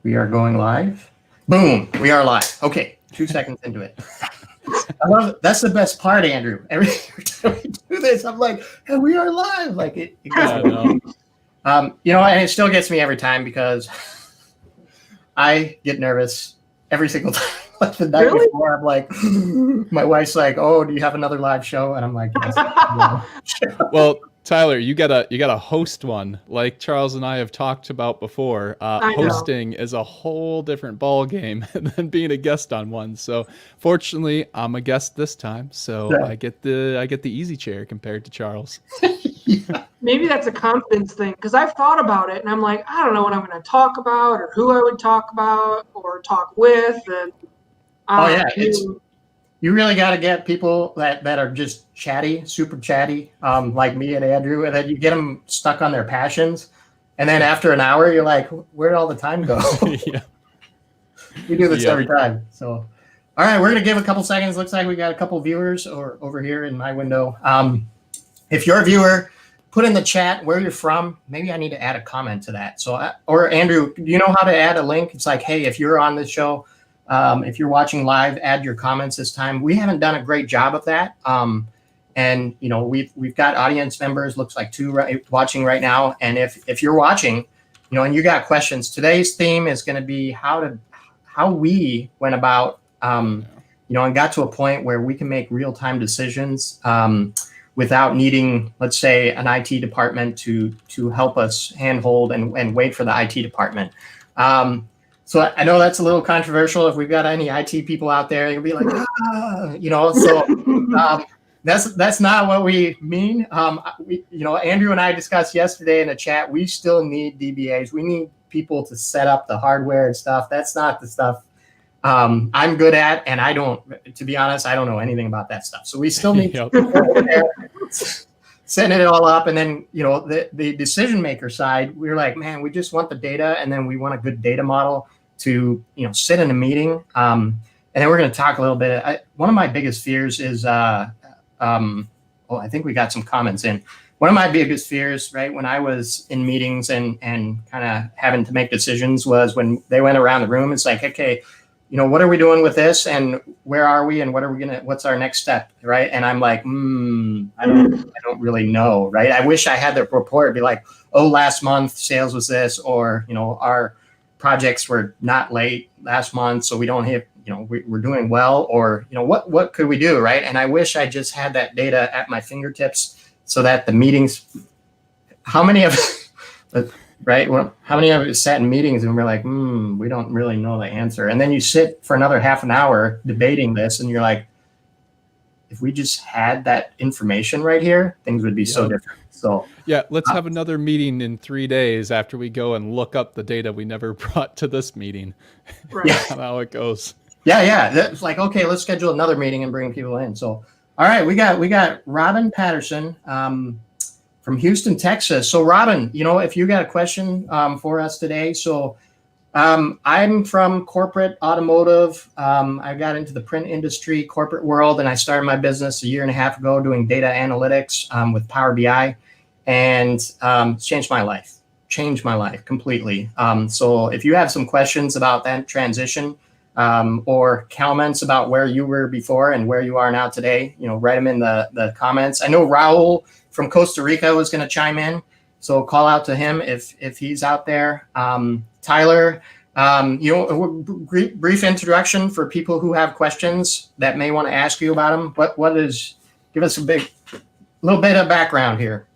We are going live. Boom, we are live. Okay, 2 seconds into it. I love it. That's the best part, Andrew. Every time we do this, I'm like, hey, we are live. Like it gets me. And it still gets me every time because I get nervous every single time. Like the night before, I'm like, my wife's like, "Oh, do you have another live show?" And I'm like, "Yes." Well, Tyler, you gotta host one like Charles and I have talked about before. Hosting is a whole different ball game than being a guest on one. So, fortunately, I'm a guest this time, so I get the easy chair compared to Charles. Maybe that's a confidence thing because I've thought about it and I'm like, I don't know what I'm going to talk about or who I would talk about or talk with. And you really got to get people that are just chatty, super chatty, like me and Andrew, and then you get them stuck on their passions. And then after an hour, you're like, where did all the time go? Yeah. We do this every time. So, all right, we're going to give a couple seconds. Looks like we got a couple viewers over here in my window. If you're a viewer, put in the chat where you're from. Maybe I need to add a comment to that. So, or Andrew, do you know how to add a link? It's like, hey, if you're on this show, if you're watching live, add your comments this time. We haven't done a great job of that. And we've got audience members, looks like 2 watching right now. And if you're watching, and you got questions, today's theme is going to be how we went about, and got to a point where we can make real-time decisions without needing, let's say, an IT department to help us handhold and wait for the IT department. So I know that's a little controversial. If we've got any IT people out there, you'll be like, So that's not what we mean. Andrew and I discussed yesterday in the chat. We still need DBAs. We need people to set up the hardware and stuff. That's not the stuff I'm good at, and to be honest, I don't know anything about that stuff. So we still need people over there setting it all up. And then, the decision maker side, we're like, man, we just want the data, and then we want a good data model to, sit in a meeting. And then we're going to talk a little bit. One of my biggest fears is, I think we got some comments in. One of my biggest fears, right, when I was in meetings and kind of having to make decisions was when they went around the room, it's like, okay, what are we doing with this, and where are we, and what's our next step, right? And I'm like, I don't really know, right? I wish I had the report be like, oh, last month sales was this, or our projects were not late last month, so we don't have, we're doing well, or what could we do, right? And I wish I just had that data at my fingertips so that the meetings, how many of right? Well, how many of us sat in meetings and we're like, we don't really know the answer. And then you sit for another half an hour debating this, and you're like, if we just had that information right here, things would be so different. So yeah, let's have another meeting in 3 days after we go and look up the data we never brought to this meeting. Right. How it goes. Yeah. It's like, okay, let's schedule another meeting and bring people in. So, all right, we got Robin Patterson, from Houston, Texas. So Robin, if you got a question for us today. So I'm from corporate automotive. I got into the print industry, corporate world, and I started my business a year and a half ago doing data analytics with Power BI, and it's changed my life completely. So if you have some questions about that transition or comments about where you were before and where you are now today, write them in the comments. I know Raul from Costa Rica was going to chime in, so call out to him if he's out there. Tyler, a brief introduction for people who have questions that may want to ask you about them. Give us a little bit of background here.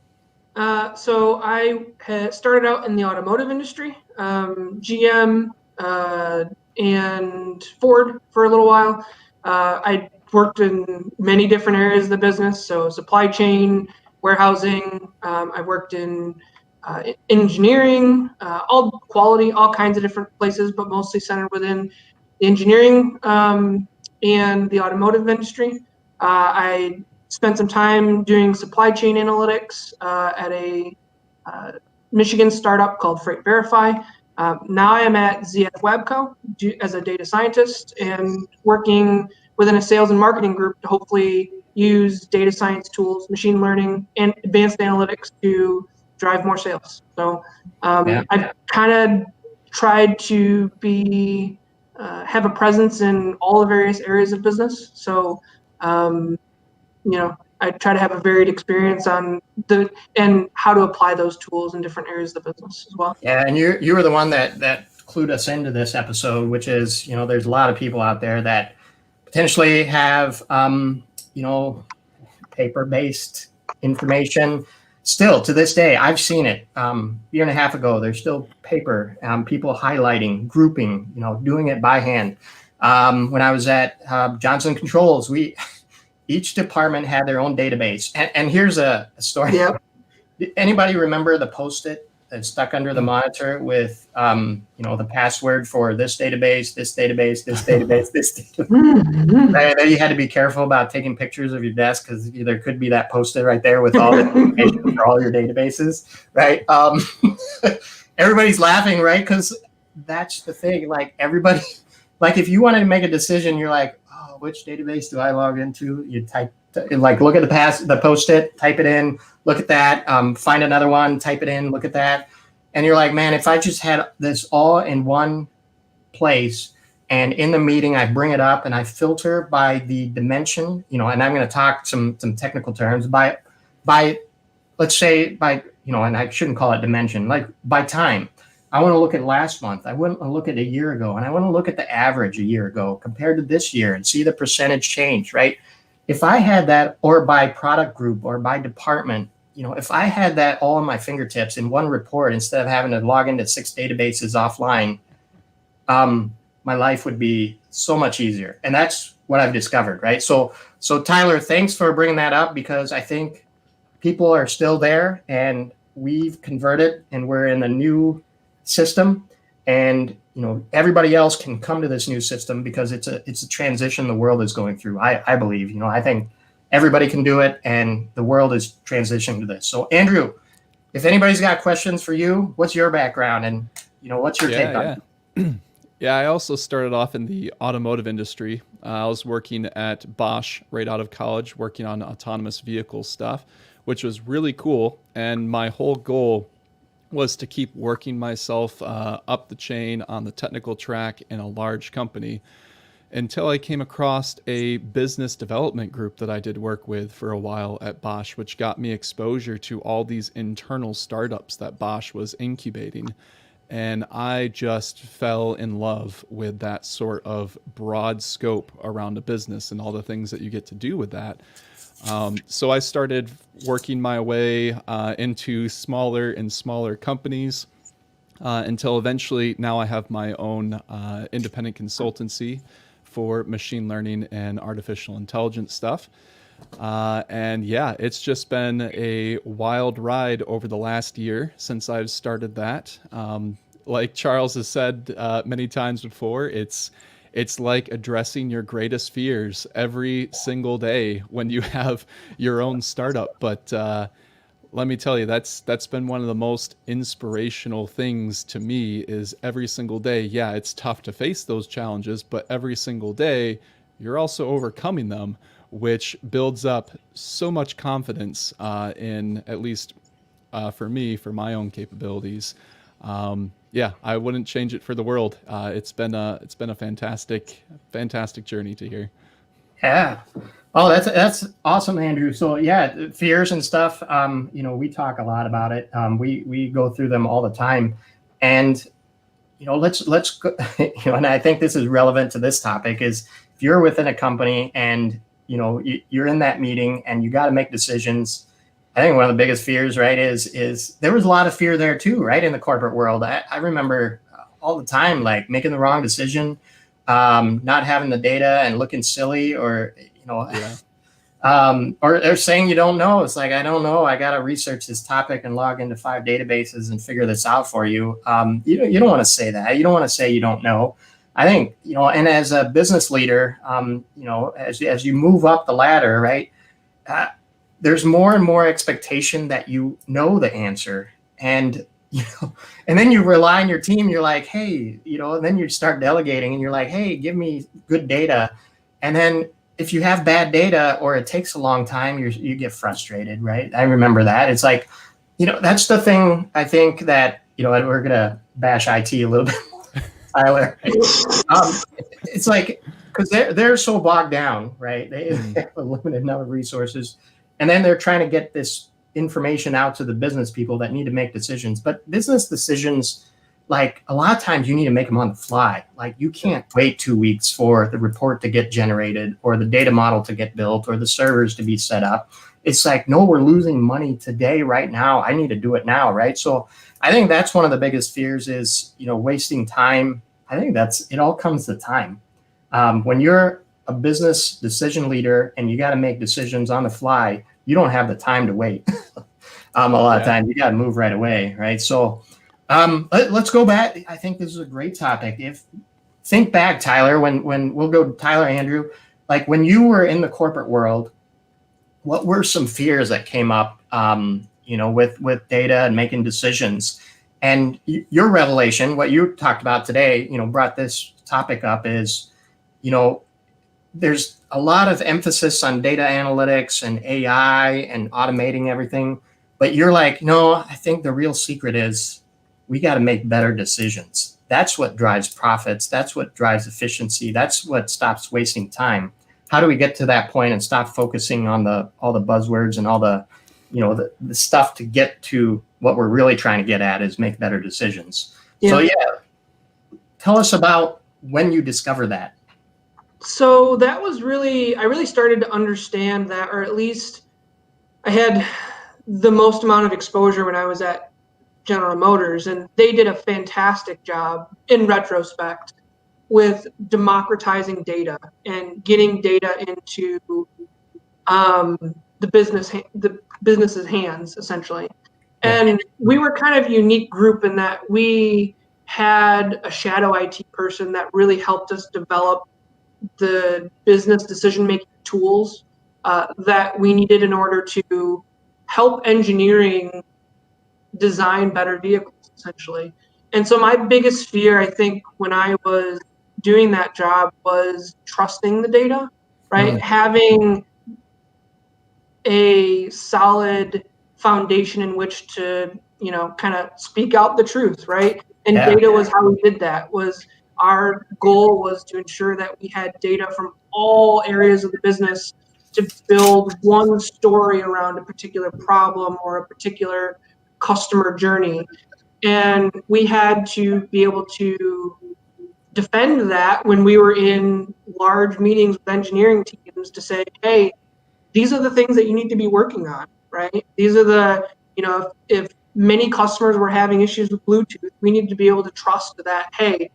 So I had started out in the automotive industry, GM and Ford for a little while. I worked in many different areas of the business, so supply chain, warehousing. I worked in engineering, all quality, all kinds of different places, but mostly centered within the engineering and the automotive industry. I spent some time doing supply chain analytics at a Michigan startup called Freight Verify. Now I am at ZF Webco as a data scientist and working within a sales and marketing group to hopefully use data science tools, machine learning, and advanced analytics to drive more sales. So I've kind of tried to have a presence in all the various areas of business. So, I try to have a varied experience on and how to apply those tools in different areas of the business as well. Yeah, and you were the one that clued us into this episode, which is, there's a lot of people out there that potentially have, paper-based information. Still, to this day, I've seen it. Year and a half ago, there's still paper, people highlighting, grouping, doing it by hand. When I was at Johnson Controls, each department had their own database. And here's a story. Yep. Anybody remember the Post-it that's stuck under the monitor with, the password for this database, this database, this database, this database? Mm-hmm. Then you had to be careful about taking pictures of your desk because there could be that Post-it right there with all the information for all your databases, right? Everybody's laughing, right? Because that's the thing. Like everybody, like if you wanted to make a decision, you're like, oh, which database do I log into? You type, look at the Post-it, type it in, look at that, find another one, type it in, look at that. And you're like, man, if I just had this all in one place and in the meeting, I bring it up and I filter by the dimension, and I'm going to talk some technical terms by, let's say by, and I shouldn't call it dimension, like by time. I want to look at last month. I want to look at a year ago, and I want to look at the average a year ago compared to this year and see the percentage change, right? If I had that, or by product group or by department, if I had that all in my fingertips in one report instead of having to log into 6 databases offline, my life would be so much easier. And that's what I've discovered, right? So Tyler, thanks for bringing that up, because I think people are still there and we've converted and we're in a new system, and everybody else can come to this new system because it's a transition the world is going through. I believe, I think everybody can do it, and the world is transitioning to this. So Andrew, if anybody's got questions for you, what's your background and what's your take on it? Yeah, I also started off in the automotive industry. I was working at Bosch right out of college, working on autonomous vehicle stuff, which was really cool. And my whole goal was to keep working myself up the chain on the technical track in a large company, until I came across a business development group that I did work with for a while at Bosch, which got me exposure to all these internal startups that Bosch was incubating. And I just fell in love with that sort of broad scope around a business and all the things that you get to do with that. So I started working my way into smaller and smaller companies until eventually now I have my own independent consultancy for machine learning and artificial intelligence stuff. And yeah, it's just been a wild ride over the last year since I've started that. Like Charles has said many times before, it's like addressing your greatest fears every single day when you have your own startup. But let me tell you, that's been one of the most inspirational things to me, is every single day. Yeah, it's tough to face those challenges, but every single day you're also overcoming them, which builds up so much confidence in, at least for me, for my own capabilities. Yeah, I wouldn't change it for the world. It's been a fantastic journey to hear. Yeah. Oh, that's awesome, Andrew. So yeah, fears and stuff. We talk a lot about it. We go through them all the time, and let's go, and I think this is relevant to this topic. Is if you're within a company and you're in that meeting and you got to make decisions. I think one of the biggest fears, right, is there was a lot of fear there too, right, in the corporate world. I remember all the time, like making the wrong decision, not having the data and looking silly, or or saying you don't know. It's like, I don't know. I got to research this topic and log into 5 databases and figure this out for you. You don't want to say that. You don't want to say you don't know. I think, and as a business leader, as you move up the ladder, right, there's more and more expectation that you know the answer. And, and then you rely on your team. You're like, hey, and then you start delegating and you're like, hey, give me good data. And then if you have bad data or it takes a long time, you get frustrated, right? I remember that. It's like, that's the thing I think that, we're going to bash IT a little bit more, Tyler. It's like, because they're so bogged down, right? They have a limited number of resources, and then they're trying to get this information out to the business people that need to make decisions. But business decisions, like a lot of times you need to make them on the fly. Like you can't wait 2 weeks for the report to get generated or the data model to get built or the servers to be set up. It's like, no, we're losing money today, right now. I need to do it now, right? So I think that's one of the biggest fears is, wasting time. I think it all comes to time. When you're a business decision leader and you got to make decisions on the fly, you don't have the time to wait. A lot of times you got to move right away, right? So let's go back. I think this is a great topic. Think back, Tyler, when we'll go Tyler, Andrew, like when you were in the corporate world, what were some fears that came up, with data and making decisions? And your revelation, what you talked about today, brought this topic up is, there's a lot of emphasis on data analytics and AI and automating everything. But you're like, no, I think the real secret is we got to make better decisions. That's what drives profits. That's what drives efficiency. That's what stops wasting time. How do we get to that point and stop focusing on all the buzzwords and all the stuff to get to what we're really trying to get at is make better decisions. Yeah. So tell us about when you discover that. So that was I really started to understand that, or at least I had the most amount of exposure when I was at General Motors, and they did a fantastic job in retrospect with democratizing data and getting data into the business's hands, essentially. And we were kind of a unique group in that we had a shadow IT person that really helped us develop the business decision-making tools that we needed in order to help engineering design better vehicles, essentially. And so my biggest fear, I think, when I was doing that job was trusting the data, right? Having a solid foundation in which to, kind of speak out the truth, right? And data was how we did that. Our goal was to ensure that we had data from all areas of the business to build one story around a particular problem or a particular customer journey. And we had to be able to defend that when we were in large meetings with engineering teams to say, hey, these are the things that you need to be working on, right? These are the, if many customers were having issues with Bluetooth, we need to be able to trust that, hey,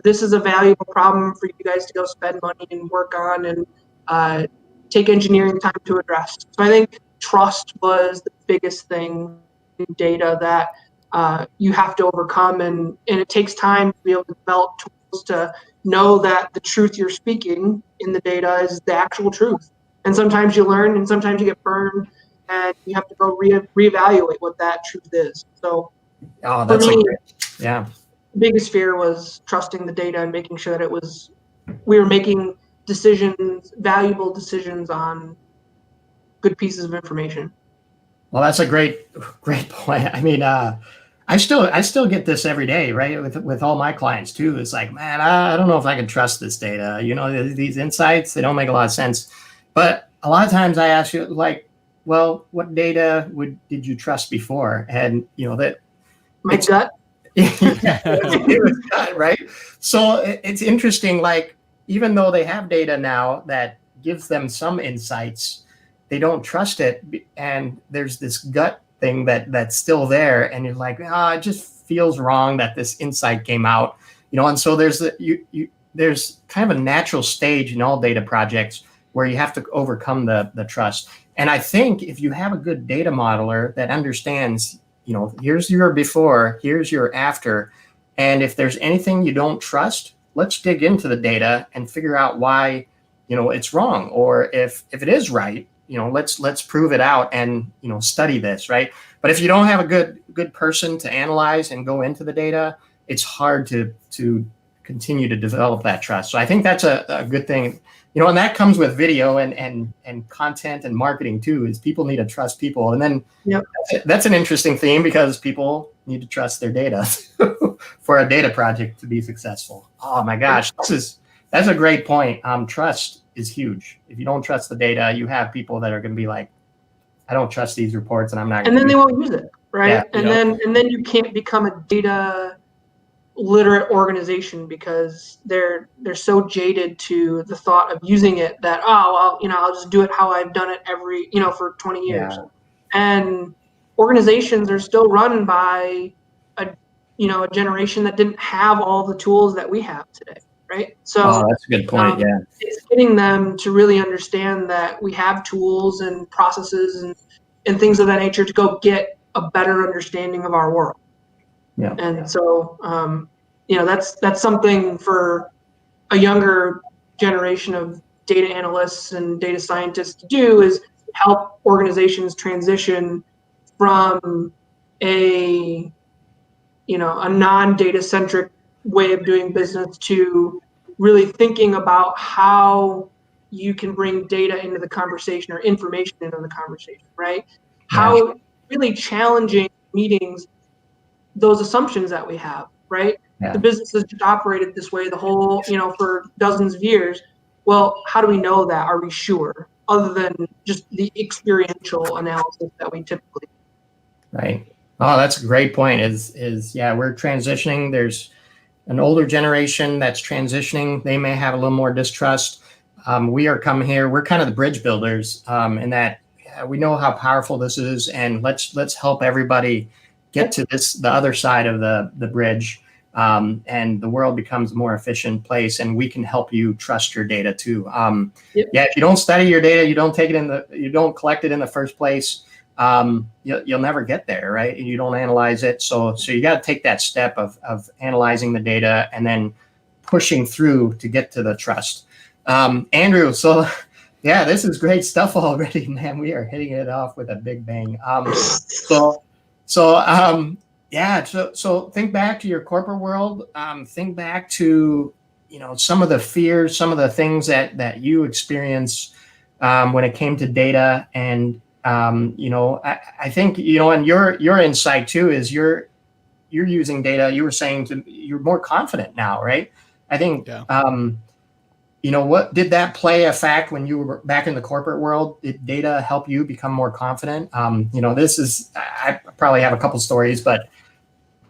this is a valuable problem for you guys to go spend money and work on and take engineering time to address. So I think trust was the biggest thing in data that you have to overcome, and it takes time to be able to develop tools to know that the truth you're speaking in the data is the actual truth. And sometimes you learn and sometimes you get burned and you have to go reevaluate what that truth is. So that's for me, the biggest fear was trusting the data and making sure that we were making decisions, valuable decisions on good pieces of information. Well, that's a great point. I mean, I still get this every day, right? With all my clients too. It's like, man, I don't know if I can trust this data. These insights, they don't make a lot of sense. But a lot of times I ask you, like, well, what data did you trust before? And that my gut. It was gut, right? So it's interesting. Like, even though they have data now that gives them some insights, they don't trust it, and there's this gut thing that's still there, and you're like, it just feels wrong that this insight came out, and so there's there's kind of a natural stage in all data projects where you have to overcome the trust. And I think if you have a good data modeler that understands, here's your before, here's your after, and if there's anything you don't trust, let's dig into the data and figure out why, it's wrong, or if it is right, let's prove it out and, study this, right? But if you don't have a good person to analyze and go into the data, it's hard to continue to develop that trust. So I think that's a good thing, and that comes with video and content and marketing too, is people need to trust people. And then that's an interesting theme because people, need to trust their data for a data project to be successful. Oh my gosh, that's a great point. Trust is huge. If you don't trust the data, you have people that are going to be like, I don't trust these reports, and I'm not. And then they won't use it, right? Yeah, and then you can't become a data literate organization because they're so jaded to the thought of using it that, oh well, I'll just do it how I've done it for 20 years. Yeah. And organizations are still run by a generation that didn't have all the tools that we have today, right? So that's a good point. Yeah. It's getting them to really understand that we have tools and processes and things of that nature to go get a better understanding of our world. Yeah. And so, that's something for a younger generation of data analysts and data scientists to do, is help organizations transition from a non-data centric way of doing business to really thinking about how you can bring data into the conversation or information into the conversation, right? Yeah. How really challenging meetings those assumptions that we have, right? Yeah. The business has just operated this way the whole, for dozens of years. Well, how do we know that? Are we sure? Other than just the experiential analysis that we typically do. Right. Oh, that's a great point. We're transitioning. There's an older generation that's transitioning. They may have a little more distrust. We are coming here. We're kind of the bridge builders, in that we know how powerful this is, and let's help everybody get to the other side of the bridge, and the world becomes a more efficient place, and we can help you trust your data too. Yep. Yeah, if you don't study your data, you don't collect it in the first place, you'll never get there, right? And you don't analyze it. So you got to take that step of analyzing the data and then pushing through to get to the trust. Andrew, so yeah, this is great stuff already, man. We are hitting it off with a big bang. So think back to your corporate world. Think back to some of the fears, some of the things that you experienced when it came to data. And I think and your insight too is you're using data. You were saying you're more confident now, right? I think. Yeah. What did that play a fact when you were back in the corporate world? Did data help you become more confident? I probably have a couple stories, but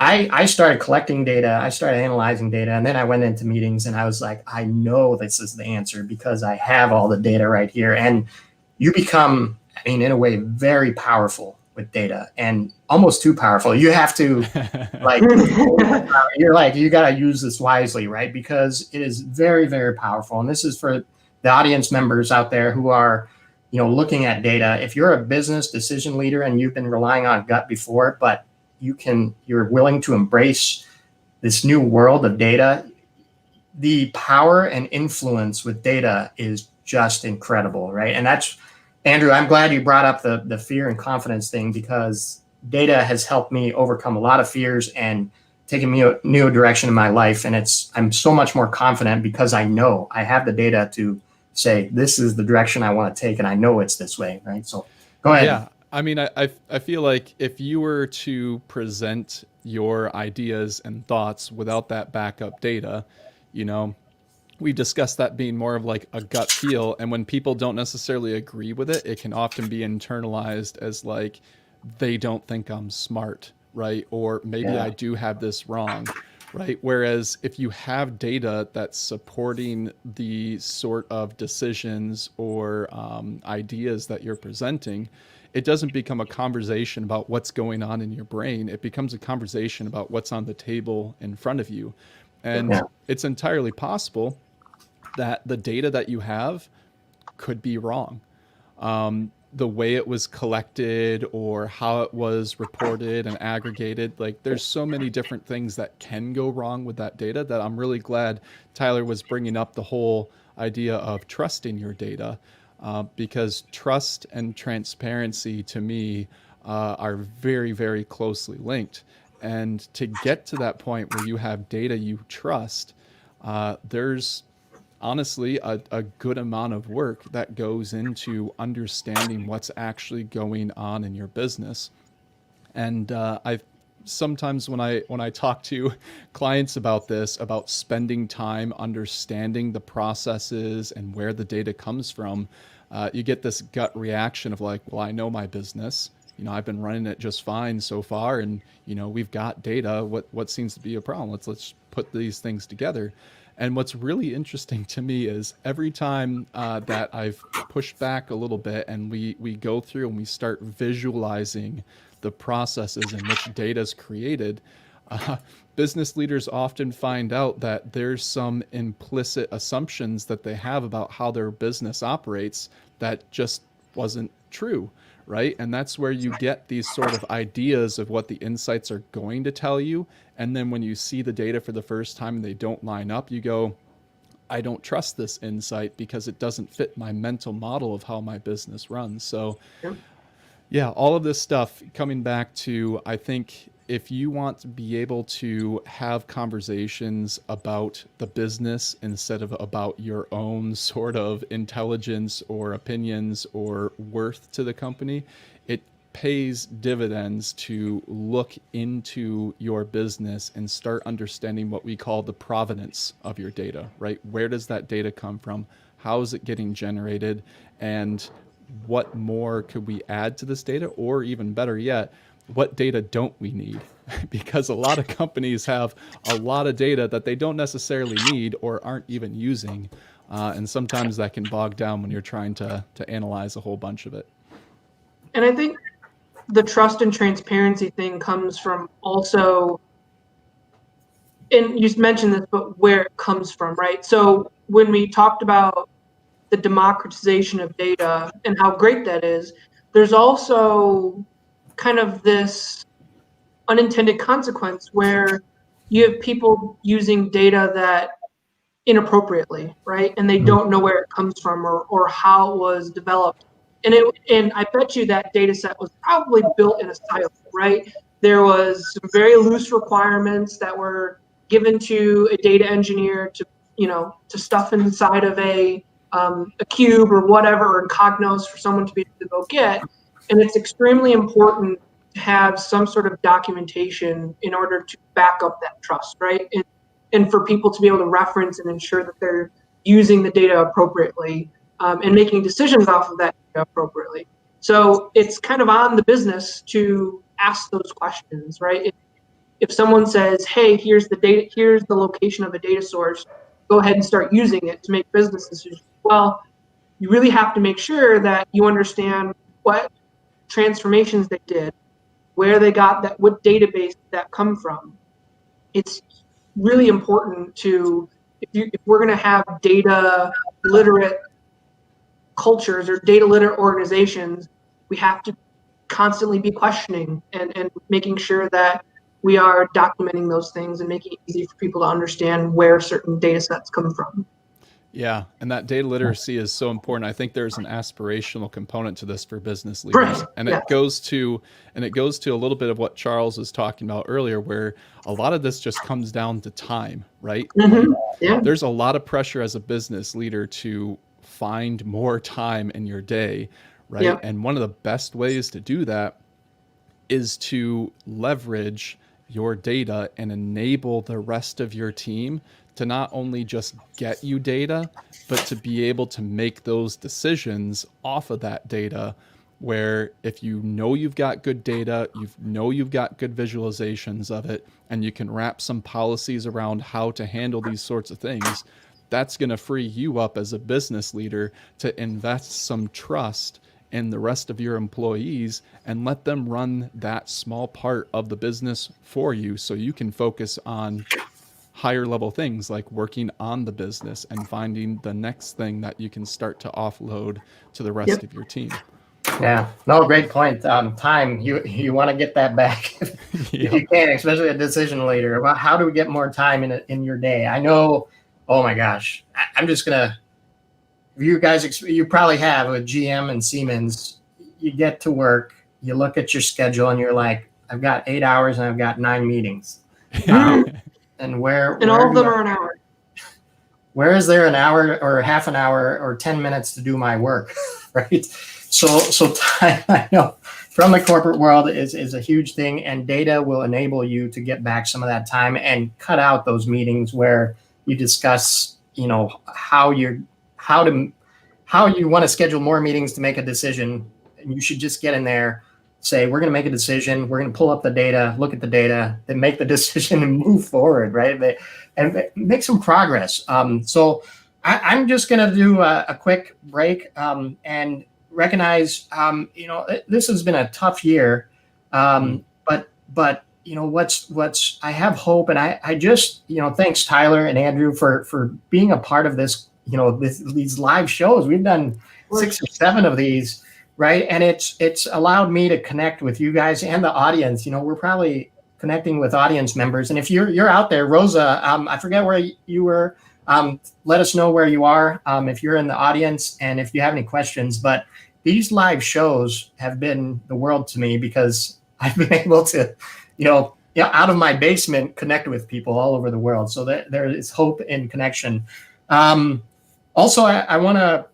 I started collecting data. I started analyzing data, and then I went into meetings and I was like, I know this is the answer because I have all the data right here. And you become, in a way, very powerful with data, and almost too powerful. You have to you got to use this wisely, right? Because it is very, very powerful. And this is for the audience members out there who are, looking at data. If you're a business decision leader and you've been relying on gut before, but you're willing to embrace this new world of data, the power and influence with data is just incredible, right? And that's, Andrew, I'm glad you brought up the fear and confidence thing, because data has helped me overcome a lot of fears and taken me a new direction in my life. And I'm so much more confident because I know I have the data to say, this is the direction I want to take, and I know it's this way, right? So go ahead. Yeah. I feel like if you were to present your ideas and thoughts without that backup data, we discussed that being more of like a gut feel. And when people don't necessarily agree with it, it can often be internalized as like, they don't think I'm smart, right? Or maybe I do have this wrong, right? Whereas if you have data that's supporting the sort of decisions or ideas that you're presenting, it doesn't become a conversation about what's going on in your brain. It becomes a conversation about what's on the table in front of you. And it's entirely possible that the data that you have could be wrong. The way it was collected or how it was reported and aggregated, like there's so many different things that can go wrong with that data that I'm really glad Tyler was bringing up the whole idea of trusting your data, because trust and transparency to me are very, very closely linked. And to get to that point where you have data you trust, there's honestly a good amount of work that goes into understanding what's actually going on in your business. And I've sometimes when I talk to clients about this, about spending time understanding the processes and where the data comes from, you get this gut reaction of like, well, I know my business. I've been running it just fine so far, and we've got data. What seems to be a problem? Let's put these things together. And what's really interesting to me is every time that I've pushed back a little bit and we go through and we start visualizing the processes in which data is created, business leaders often find out that there's some implicit assumptions that they have about how their business operates that just wasn't true, right? And that's where you get these sort of ideas of what the insights are going to tell you. And then when you see the data for the first time and they don't line up, you go, I don't trust this insight because it doesn't fit my mental model of how my business runs. So yeah, all of this stuff coming back to, I think if you want to be able to have conversations about the business instead of about your own sort of intelligence or opinions or worth to the company, it pays dividends to look into your business and start understanding what we call the provenance of your data, right? Where does that data come from? How is it getting generated? And what more could we add to this data? Or even better yet, what data don't we need? Because a lot of companies have a lot of data that they don't necessarily need or aren't even using. And sometimes that can bog down when you're trying to analyze a whole bunch of it. And I think the trust and transparency thing comes from also, and you mentioned this, but where it comes from, right? So when we talked about the democratization of data and how great that is, there's also kind of this unintended consequence where you have people using data that inappropriately, right? And they don't know where it comes from or how it was developed. And I bet you that data set was probably built in a silo, right? There was some very loose requirements that were given to a data engineer to stuff inside of a cube or whatever, or Cognos for someone to be able to go get. And it's extremely important to have some sort of documentation in order to back up that trust, right? And for people to be able to reference and ensure that they're using the data appropriately and making decisions off of that data appropriately. So it's kind of on the business to ask those questions, right? If someone says, hey, here's the data, here's the location of a data source, go ahead and start using it to make business decisions. Well, you really have to make sure that you understand what transformations they did, where they got that, what database that come from. It's really important to, if we're going to have data literate cultures or data literate organizations, we have to constantly be questioning and making sure that we are documenting those things and making it easy for people to understand where certain data sets come from. Yeah, and that data literacy is so important. I think there's an aspirational component to this for business leaders, and it goes to a little bit of what Charles was talking about earlier, where a lot of this just comes down to time, right? Yeah. There's a lot of pressure as a business leader to find more time in your day, right? Yeah. And one of the best ways to do that is to leverage your data and enable the rest of your team to not only just get you data, but to be able to make those decisions off of that data, where if you know you've got good data, you've got good visualizations of it, and you can wrap some policies around how to handle these sorts of things, that's going to free you up as a business leader to invest some trust in the rest of your employees and let them run that small part of the business for you, so you can focus on higher level things like working on the business and finding the next thing that you can start to offload to the rest of your team. Yeah, no, great point. Time, you want to get that back if you can, especially a decision leader. About how do we get more time in your day? I know. Oh my gosh, I'm just gonna. You guys, you probably have with GM and Siemens. You get to work, you look at your schedule, and you're like, I've got 8 hours and I've got 9 meetings. And all of them are an hour. Where is there an hour or half an hour or 10 minutes to do my work, right? So time, I know from the corporate world is a huge thing, and data will enable you to get back some of that time and cut out those meetings where you discuss, how you want to schedule more meetings to make a decision. And you should just get in there, say, we're going to make a decision. We're going to pull up the data, look at the data, then make the decision and move forward, right? And make some progress. So I'm just going to do a quick break and recognize, this has been a tough year, but what's I have hope, and I just, thanks Tyler and Andrew for being a part of this, these live shows. We've done 6 or 7 of these, right? And it's allowed me to connect with you guys and the audience. We're probably connecting with audience members, and if you're out there, Rosa, I forget where you were. Let us know where you are if you're in the audience and if you have any questions. But these live shows have been the world to me because I've been able to, out of my basement, connect with people all over the world. So there is hope in connection. Also, I want to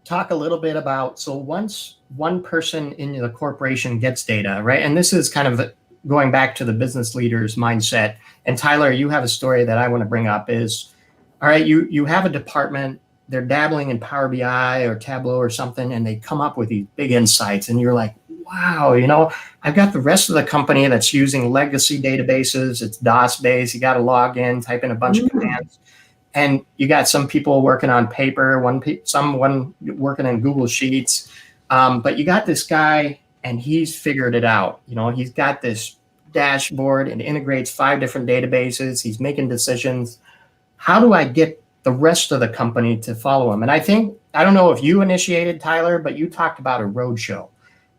talk a little bit about, so once one person in the corporation gets data, right? And this is kind of going back to the business leader's mindset. And Tyler, you have a story that I want to bring up is, all right, you have a department, they're dabbling in Power BI or Tableau or something, and they come up with these big insights, and you're like, wow, I've got the rest of the company that's using legacy databases. It's DOS-based. You got to log in, type in a bunch of commands. And you got some people working on paper, someone working in Google Sheets. But you got this guy, and he's figured it out. He's got this dashboard and integrates 5 different databases. He's making decisions. How do I get the rest of the company to follow him? And I don't know if you initiated, Tyler, but you talked about a roadshow,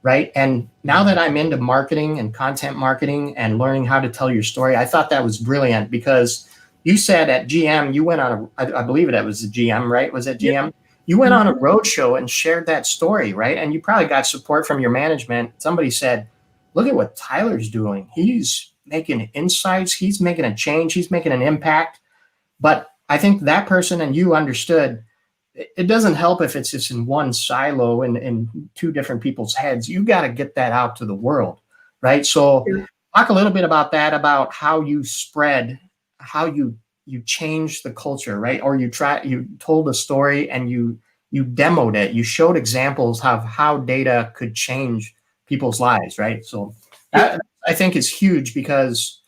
right? And now that I'm into marketing and content marketing and learning how to tell your story, I thought that was brilliant because you said at GM, you went on I believe it was a GM, right? Was it GM? Yeah. You went on a roadshow and shared that story, right? And you probably got support from your management. Somebody said, look at what Tyler's doing. He's making insights. He's making a change. He's making an impact. But I think that person and you understood it doesn't help if it's just in one silo in 2 different people's heads. You got to get that out to the world, right? So talk a little bit about that, about how you spread, how you changed the culture, right? Or you told a story and you demoed it. You showed examples of how data could change people's lives, right? So that, I think, is huge because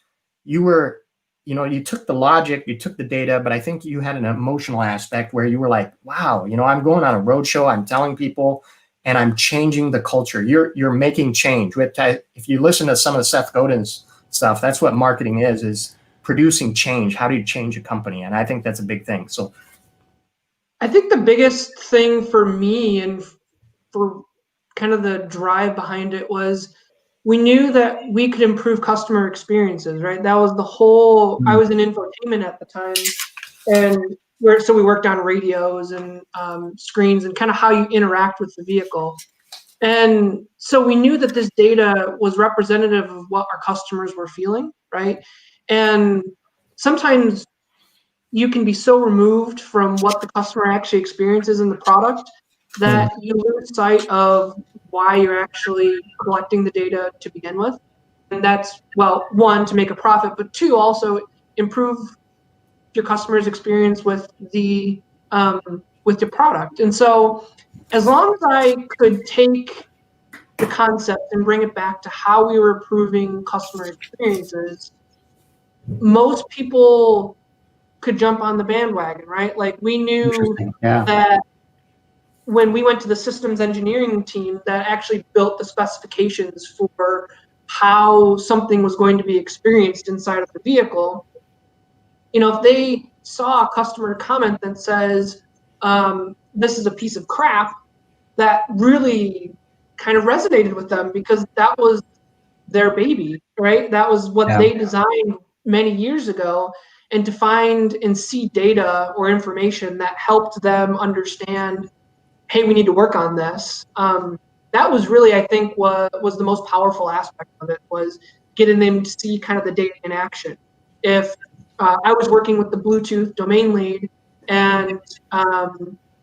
you were, you took the logic, you took the data, but I think you had an emotional aspect where you were like, wow, I'm going on a roadshow, I'm telling people, and I'm changing the culture. You're making change. If you listen to some of the Seth Godin's stuff, that's what marketing is producing change. How do you change a company? And I think that's a big thing. So I think the biggest thing for me and for kind of the drive behind it was we knew that we could improve customer experiences, right? That was the whole, I was in infotainment at the time, and so we worked on radios and screens and kind of how you interact with the vehicle. And so we knew that this data was representative of what our customers were feeling, right? And sometimes you can be so removed from what the customer actually experiences in the product that you lose sight of why you're actually collecting the data to begin with. And that's, well, 1, to make a profit, but 2, also improve your customer's experience with your product. And so as long as I could take the concept and bring it back to how we were improving customer experiences, most people could jump on the bandwagon, right? Like we knew that when we went to the systems engineering team that actually built the specifications for how something was going to be experienced inside of the vehicle, if they saw a customer comment that says, this is a piece of crap, that really kind of resonated with them because that was their baby, right? That was what they designed many years ago. And to find and see data or information that helped them understand, hey, we need to work on this. That was really, I think, what was the most powerful aspect of it, was getting them to see kind of the data in action. If I was working with the Bluetooth domain lead and,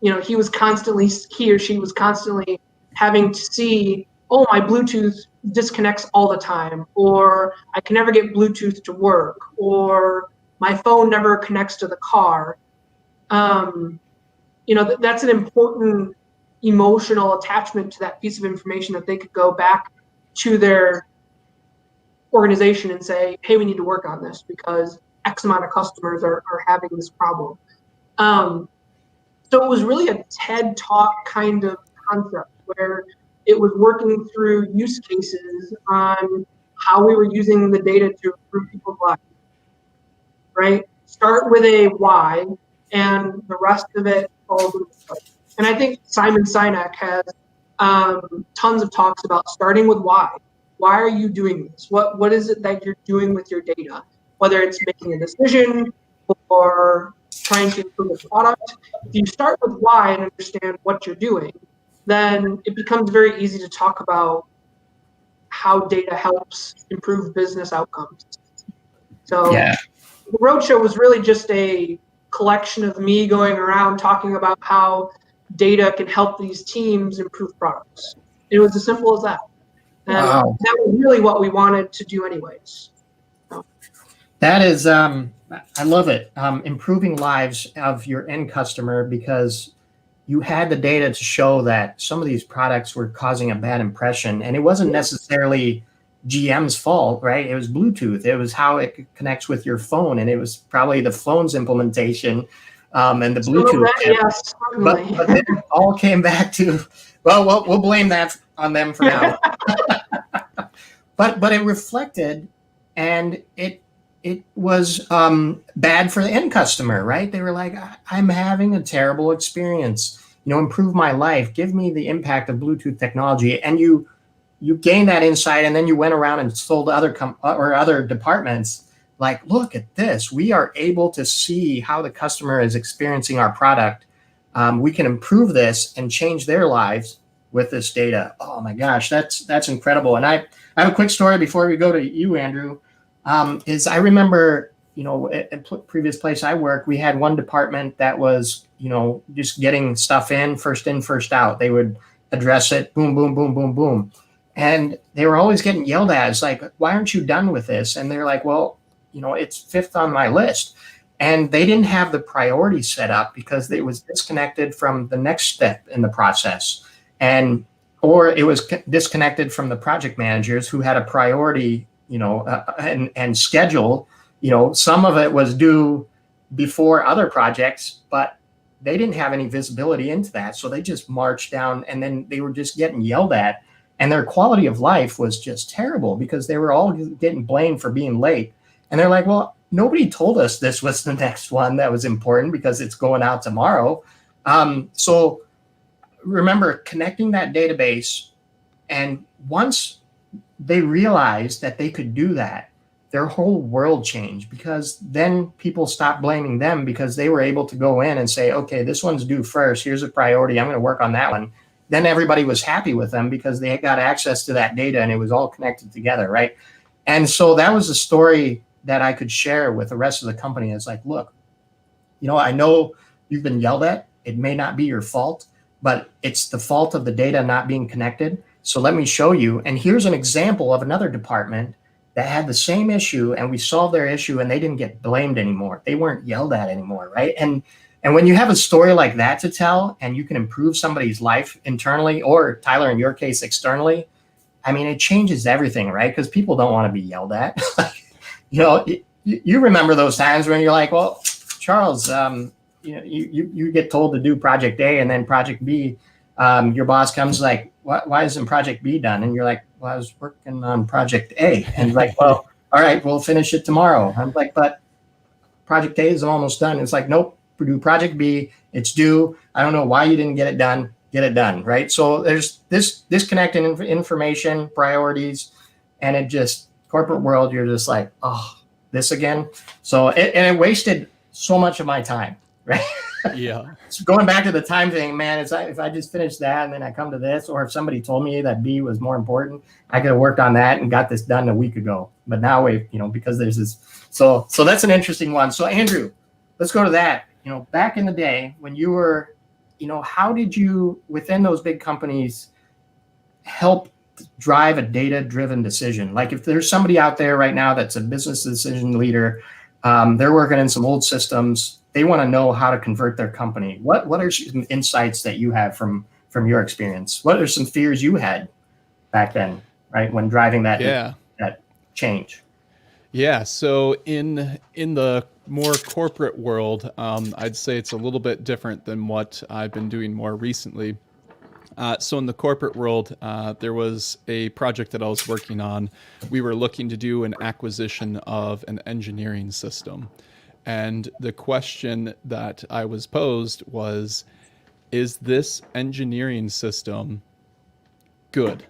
he or she was constantly having to see oh, my Bluetooth disconnects all the time, or I can never get Bluetooth to work, or my phone never connects to the car. That's an important emotional attachment to that piece of information that they could go back to their organization and say, hey, we need to work on this because X amount of customers are having this problem. So it was really a TED Talk kind of concept where it was working through use cases on how we were using the data to improve people's lives, right? Start with a why, and the rest of it falls into place. And I think Simon Sinek has tons of talks about starting with why. Why are you doing this? What is it that you're doing with your data? Whether it's making a decision or trying to improve a product. If you start with why and understand what you're doing, then it becomes very easy to talk about how data helps improve business outcomes. So Yeah. the Roadshow was really just a collection of me going around talking about how data can help these teams improve products. It was as simple as that. And Wow. that was really what we wanted to do anyways. That is, I love it. Improving lives of your end customer, because you had the data to show that some of these products were causing a bad impression, and it wasn't necessarily GM's fault, right? It was Bluetooth. It was how it connects with your phone, and it was probably the phone's implementation and the Bluetooth. Yes, but then it all came back to, well, we'll blame that on them for now. But it reflected, and it was bad for the end customer, right? They were like, I'm having a terrible experience. Improve my life. Give me the impact of Bluetooth technology. And you gained that insight, and then you went around and sold other other departments. Like, look at this. We are able to see how the customer is experiencing our product. We can improve this and change their lives with this data. Oh my gosh, that's incredible. And I have a quick story before we go to you, Andrew. Is I remember, at previous place I worked, we had one department that was, just getting stuff in, first out. They would address it, boom, boom, boom, boom, boom. And they were always getting yelled at. It's like, why aren't you done with this? And they're like, well, it's fifth on my list. And they didn't have the priority set up because it was disconnected from the next step in the process. Or it was disconnected from the project managers who had a priority, and schedule. Some of it was due before other projects, but they didn't have any visibility into that. So they just marched down, and then they were just getting yelled at, and their quality of life was just terrible because they were all getting blamed for being late. And they're like, well, nobody told us this was the next one that was important because it's going out tomorrow. So remember connecting that database, and once they realized that they could do that, their whole world changed, because then people stopped blaming them because they were able to go in and say, okay, this one's due first. Here's a priority. I'm going to work on that one. Then everybody was happy with them because they got access to that data and it was all connected together, right? And so that was a story that I could share with the rest of the company. It's like, look, I know you've been yelled at. It may not be your fault, but it's the fault of the data not being connected. So let me show you. And here's an example of another department that had the same issue, and we solved their issue, and they didn't get blamed anymore. They weren't yelled at anymore, right? And when you have a story like that to tell, and you can improve somebody's life internally, or Tyler, in your case, externally, I mean, it changes everything, right? Because people don't want to be yelled at. You remember those times when you're like, well, Charles, you get told to do project A, and then project B, your boss comes like, why isn't project B done? And you're like, well, I was working on project A. And like, well, all right, we'll finish it tomorrow. I'm like, but project A is almost done. It's like, nope, do project B. It's due. I don't know why you didn't get it done. Get it done, right? So there's this disconnecting information, priorities, and it just, corporate world, you're just like, oh, this again. So it wasted so much of my time, right? Yeah. So going back to the time thing, man, if I just finished that and then I come to this, or if somebody told me that B was more important, I could have worked on that and got this done a week ago. But now because there's this, so that's an interesting one. So Andrew, let's go to that. Back in the day when you were, how did you, within those big companies, help drive a data-driven decision. Like if there's somebody out there right now that's a business decision leader, they're working in some old systems, they want to know how to convert their company. What are some insights that you have from your experience? What are some fears you had back then, right, when driving that change? Yeah, so in the more corporate world, I'd say it's a little bit different than what I've been doing more recently. So in the corporate world, there was a project that I was working on. We were looking to do an acquisition of an engineering system. And the question that I was posed was, is this engineering system good?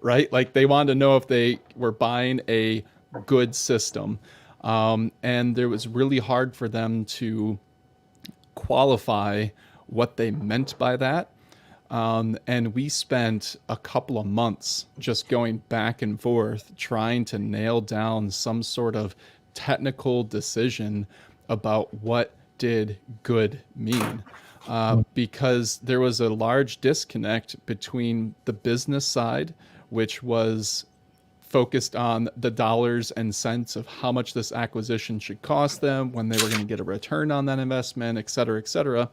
Right? Like they wanted to know if they were buying a good system. And it was really hard for them to qualify what they meant by that. And we spent a couple of months just going back and forth trying to nail down some sort of technical decision about what did good mean. Because there was a large disconnect between the business side, which was focused on the dollars and cents of how much this acquisition should cost them, when they were going to get a return on that investment, et cetera,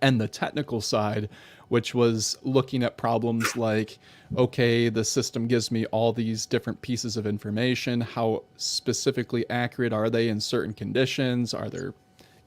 and the technical side, which was looking at problems like, okay, the system gives me all these different pieces of information. How specifically accurate are they in certain conditions? Are there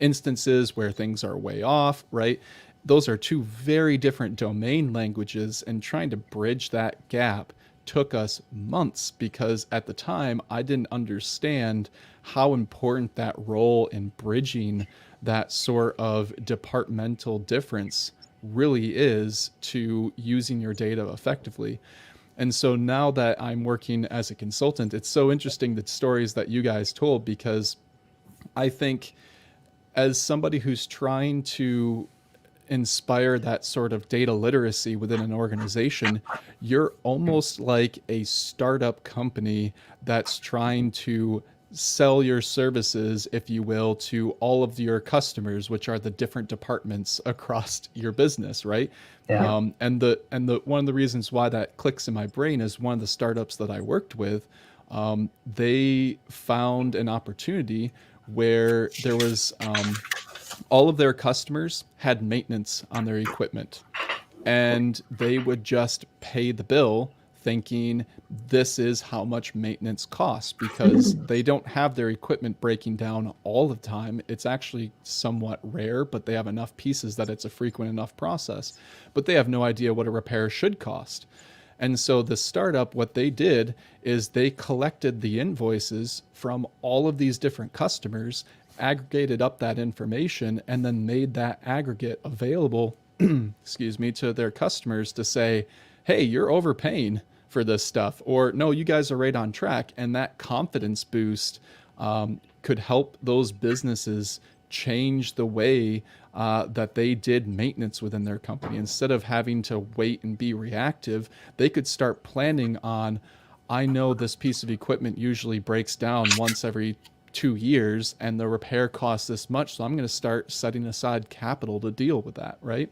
instances where things are way off, right? Those are two very different domain languages, and trying to bridge that gap took us months, because at the time I didn't understand how important that role in bridging that sort of departmental difference really is to using your data effectively. And so now that I'm working as a consultant, it's so interesting the stories that you guys told, because I think as somebody who's trying to inspire that sort of data literacy within an organization, you're almost like a startup company that's trying to sell your services, if you will, to all of your customers, which are the different departments across your business, right? Yeah. And the one of the reasons why that clicks in my brain is one of the startups that I worked with. They found an opportunity where there was all of their customers had maintenance on their equipment, and they would just pay the bill thinking this is how much maintenance costs, because they don't have their equipment breaking down all the time. It's actually somewhat rare, but they have enough pieces that it's a frequent enough process, but they have no idea what a repair should cost. And so the startup, what they did is they collected the invoices from all of these different customers, aggregated up that information, and then made that aggregate available, excuse me, to their customers to say, hey, you're overpaying for this stuff, or no, you guys are right on track. And that confidence boost could help those businesses change the way that they did maintenance within their company. Instead of having to wait and be reactive, they could start planning on, I know this piece of equipment usually breaks down once every 2 years and the repair costs this much, so I'm going to start setting aside capital to deal with that, right?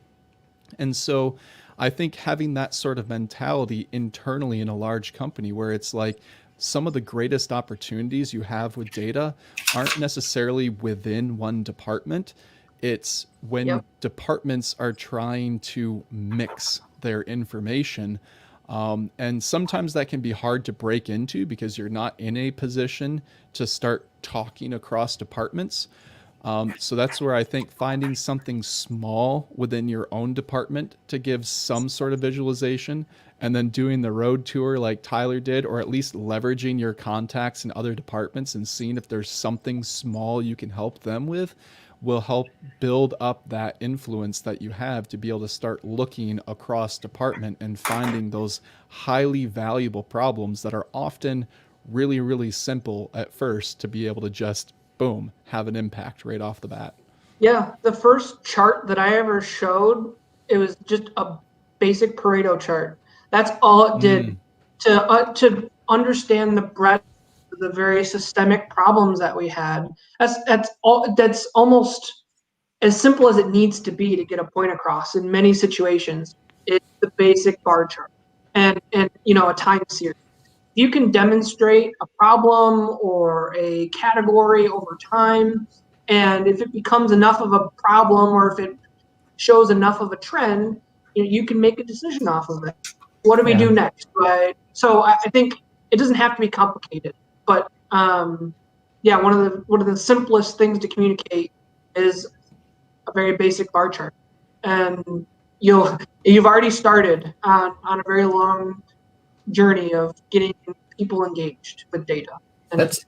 And so I think having that sort of mentality internally in a large company, where it's like some of the greatest opportunities you have with data aren't necessarily within one department. It's when departments are trying to mix their information. And sometimes that can be hard to break into because you're not in a position to start talking across departments. So that's where I think finding something small within your own department to give some sort of visualization, and then doing the road tour like Tyler did, or at least leveraging your contacts in other departments and seeing if there's something small you can help them with, will help build up that influence that you have to be able to start looking across department and finding those highly valuable problems that are often really, really simple at first to be able to just, boom, have an impact right off the bat. Yeah, the first chart that I ever showed, it was just a basic Pareto chart. That's all it did to understand the breadth of the very systemic problems that we had. That's almost as simple as it needs to be to get a point across in many situations. It's the basic bar chart. and a time series. You can demonstrate a problem or a category over time, and if it becomes enough of a problem or if it shows enough of a trend, you can make a decision off of it. What do we do next, right? So I think it doesn't have to be complicated, but yeah, one of the simplest things to communicate is a very basic bar chart, and you've already started on a very long journey of getting people engaged with data. That's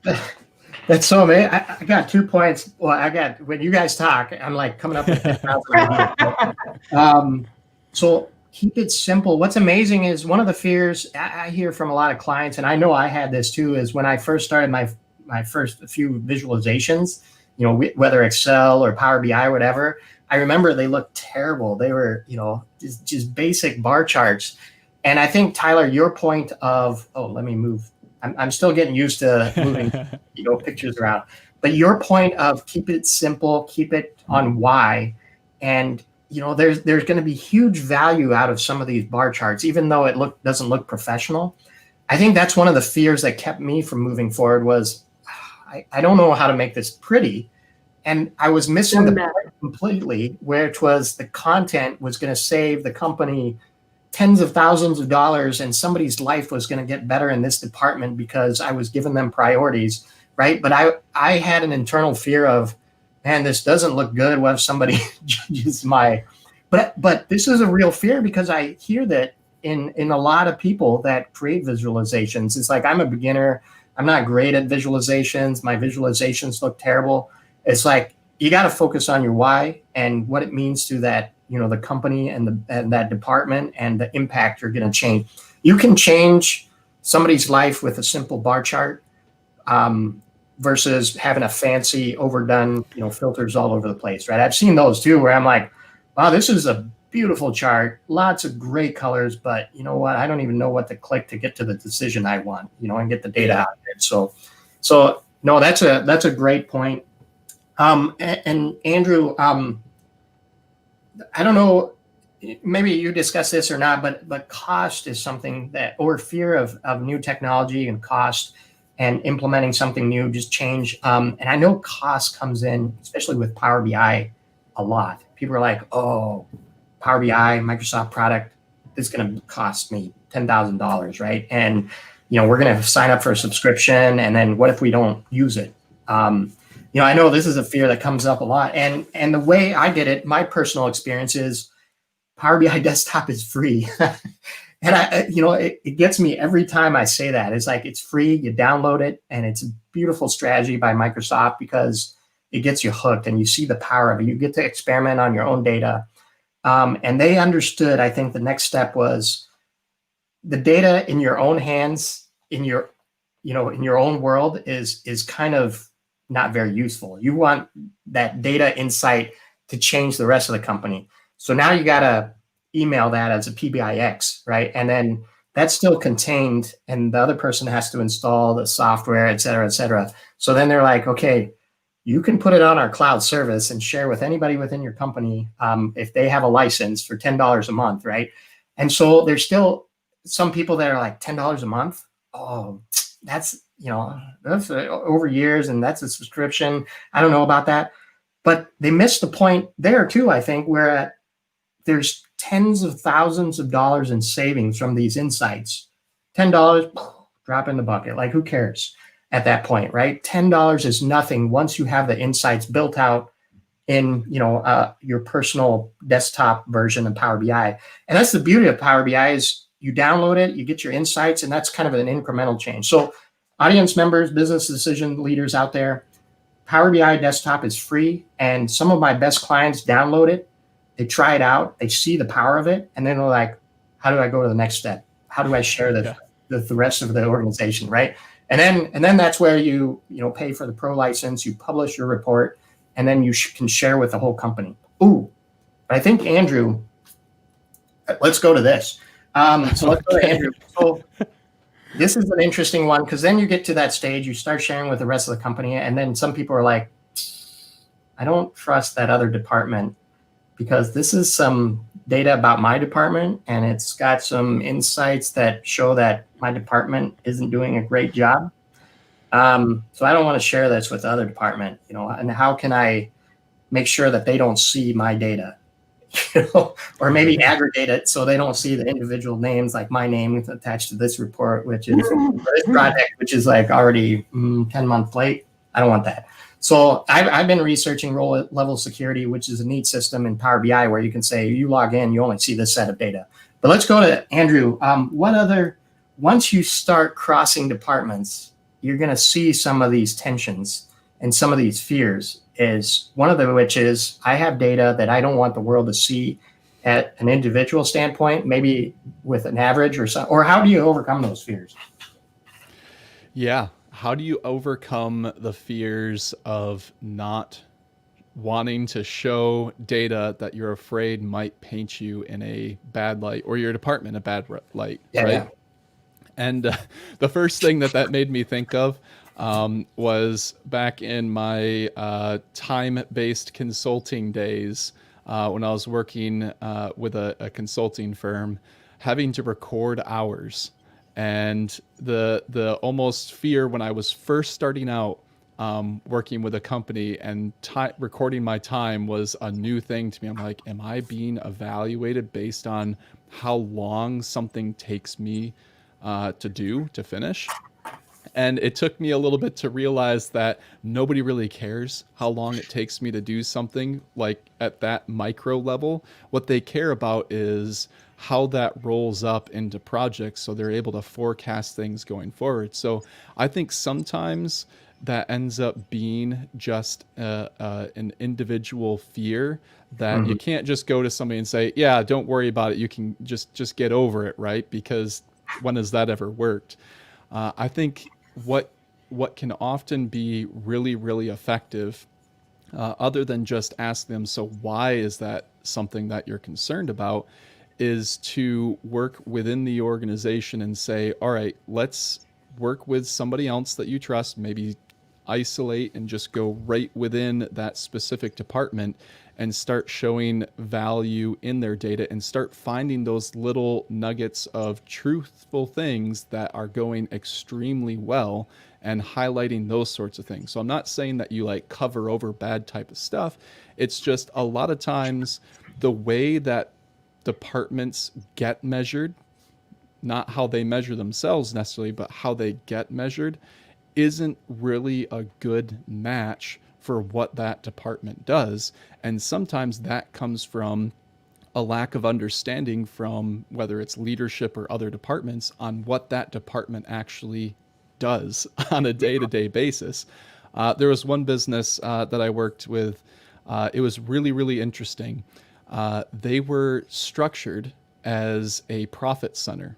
so amazing. I got 2 points. Well, when you guys talk, I'm like coming up with 10,000 ideas. So keep it simple. What's amazing is one of the fears I hear from a lot of clients, and I know I had this too, is when I first started my first few visualizations, whether Excel or Power BI or whatever, I remember they looked terrible. They were, just basic bar charts. And I think, Tyler, your point of, let me move. I'm still getting used to moving, pictures around. But your point of keep it simple, keep it on why, and there's going to be huge value out of some of these bar charts, even though it doesn't look professional. I think that's one of the fears that kept me from moving forward was I don't know how to make this pretty, and I was missing the point completely, which was the content was going to save the company tens of thousands of dollars, and somebody's life was going to get better in this department because I was giving them priorities, right? But I had an internal fear of, man, this doesn't look good. What if somebody judges but this is a real fear because I hear that in a lot of people that create visualizations. It's like, I'm a beginner. I'm not great at visualizations. My visualizations look terrible. It's like, you got to focus on your why and what it means to that, the company and that department and the impact you're going to change. You can change somebody's life with a simple bar chart versus having a fancy overdone, filters all over the place, right? I've seen those too, where I'm like, wow, this is a beautiful chart, lots of great colors, but you know what? I don't even know what to click to get to the decision I want, and get the data out there. So no, that's a great point. And Andrew, I don't know, maybe you discuss this or not, but cost is something that, or fear of new technology and cost and implementing something new, just change. And I know cost comes in, especially with Power BI, a lot. People are like, oh, Power BI, Microsoft product, this is going to cost me $10,000, right? And, we're going to sign up for a subscription. And then what if we don't use it? I know this is a fear that comes up a lot. And the way I did it, my personal experience is Power BI desktop is free. And it gets me every time I say that. It's like, it's free, you download it, and it's a beautiful strategy by Microsoft because it gets you hooked and you see the power of it. You get to experiment on your own data. And they understood, I think the next step was the data in your own hands, in your own world is kind of not very useful. You want that data insight to change the rest of the company. So now you got to email that as a PBIX, right? And then that's still contained, and the other person has to install the software, et cetera, et cetera. So then they're like, okay, you can put it on our cloud service and share with anybody within your company if they have a license for $10 a month, right? And so there's still some people that are like, $10 a month? Oh, that's over years, and that's a subscription. I don't know about that. But they missed the point there too, I think, where there's tens of thousands of dollars in savings from these insights. $10, drop in the bucket. Like, who cares at that point, right? $10 is nothing once you have the insights built out in your personal desktop version of Power BI. And that's the beauty of Power BI is you download it, you get your insights, and that's kind of an incremental change. So audience members, business decision leaders out there, Power BI desktop is free, and some of my best clients download it, they try it out, they see the power of it, and then they're like, how do I go to the next step? How do I share the rest of the organization, right? And then that's where you pay for the pro license, you publish your report, and then you can share with the whole company. Ooh, but I think Andrew, let's go to this. So let's go to Andrew. So this is an interesting one because then you get to that stage, you start sharing with the rest of the company, and then some people are like, I don't trust that other department because this is some data about my department, and it's got some insights that show that my department isn't doing a great job. So I don't want to share this with the other department, and how can I make sure that they don't see my data, or maybe aggregate it so they don't see the individual names, like my name is attached to this report, which is this project, which is like already 10 months late. I don't want that. So I've been researching role level security, which is a neat system in Power BI where you can say you log in, you only see this set of data. But let's go to Andrew. Once you start crossing departments, you're going to see some of these tensions and some of these fears. Is one of them, which is I have data that I don't want the world to see at an individual standpoint, maybe with an average or something. Or how do you overcome those fears? Yeah. How do you overcome the fears of not wanting to show data that you're afraid might paint you in a bad light, or your department a bad light, right? Yeah. And the first thing that made me think of was back in my time-based consulting days when I was working with a consulting firm, having to record hours. And the almost fear when I was first starting out working with a company, and recording my time was a new thing to me. I'm like, am I being evaluated based on how long something takes me to finish? And it took me a little bit to realize that nobody really cares how long it takes me to do something, like at that micro level. What they care about is how that rolls up into projects, so they're able to forecast things going forward. So I think sometimes that ends up being just an individual fear that you can't just go to somebody and say, yeah, don't worry about it, you can just get over it, right? Because when has that ever worked? I think what can often be really, really effective, other than just ask them, so why is that something that you're concerned about, is to work within the organization and say, all right, let's work with somebody else that you trust, maybe isolate and just go right within that specific department and start showing value in their data, and start finding those little nuggets of truthful things that are going extremely well and highlighting those sorts of things. So I'm not saying that you like cover over bad type of stuff. It's just a lot of times the way that departments get measured, not how they measure themselves necessarily, but how they get measured, isn't really a good match for what that department does. And sometimes that comes from a lack of understanding from whether it's leadership or other departments on what that department actually does on a day-to-day basis. There was one business that I worked with. It was really, really interesting. They were structured as a profit center,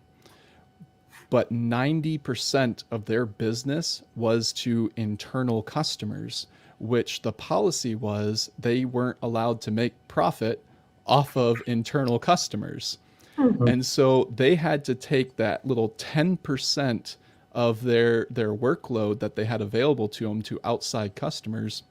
but 90% of their business was to internal customers, which the policy was they weren't allowed to make profit off of internal customers. And so they had to take that little 10% of their workload that they had available to them to outside customers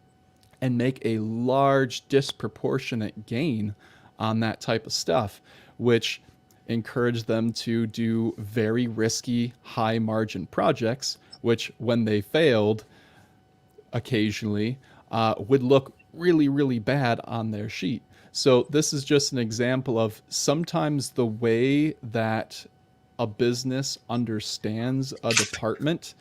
and make a large disproportionate gain on that type of stuff, which encouraged them to do very risky, high margin projects, which when they failed occasionally would look really, really bad on their sheet. So this is just an example of sometimes the way that a business understands a department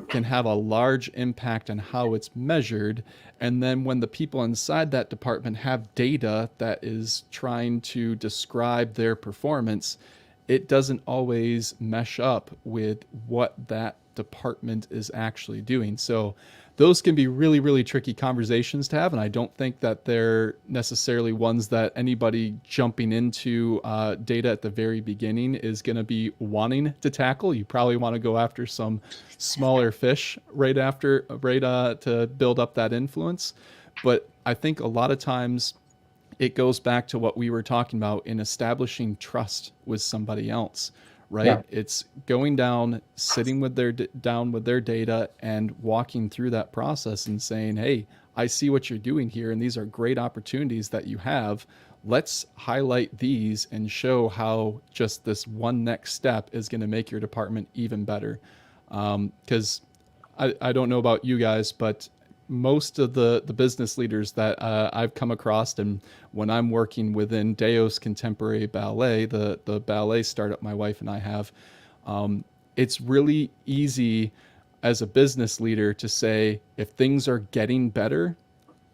can have a large impact on how it's measured. And then when the people inside that department have data that is trying to describe their performance, it doesn't always mesh up with what that department is actually doing. So those can be really, really tricky conversations to have. And I don't think that they're necessarily ones that anybody jumping into data at the very beginning is going to be wanting to tackle. You probably want to go after some smaller fish to build up that influence. But I think a lot of times it goes back to what we were talking about in establishing trust with somebody else. Right? Yeah. It's going down, sitting with their data and walking through that process and saying, hey, I see what you're doing here, and these are great opportunities that you have. Let's highlight these and show how just this one next step is going to make your department even better. Because I don't know about you guys, but most of the business leaders that I've come across, and when I'm working within Deos Contemporary Ballet, the ballet startup my wife and I have, it's really easy as a business leader to say, if things are getting better,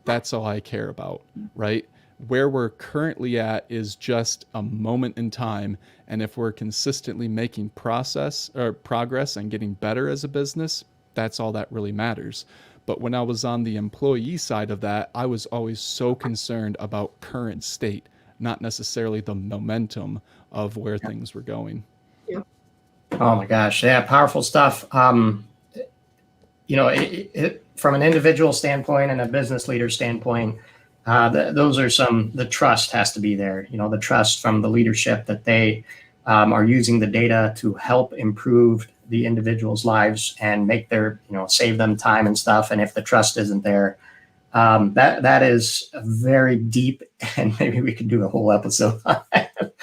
that's all I care about, right? Where we're currently at is just a moment in time. And if we're consistently making progress and getting better as a business, that's all that really matters. But when I was on the employee side of that, I was always so concerned about current state, not necessarily the momentum of where things were going. Yeah. Oh my gosh. Yeah. Powerful stuff. From an individual standpoint and a business leader standpoint, those are the trust has to be there. The trust from the leadership that they are using the data to help improve the individuals' lives and make save them time and stuff. And if the trust isn't there, that is very deep, and maybe we could do a whole episode on that.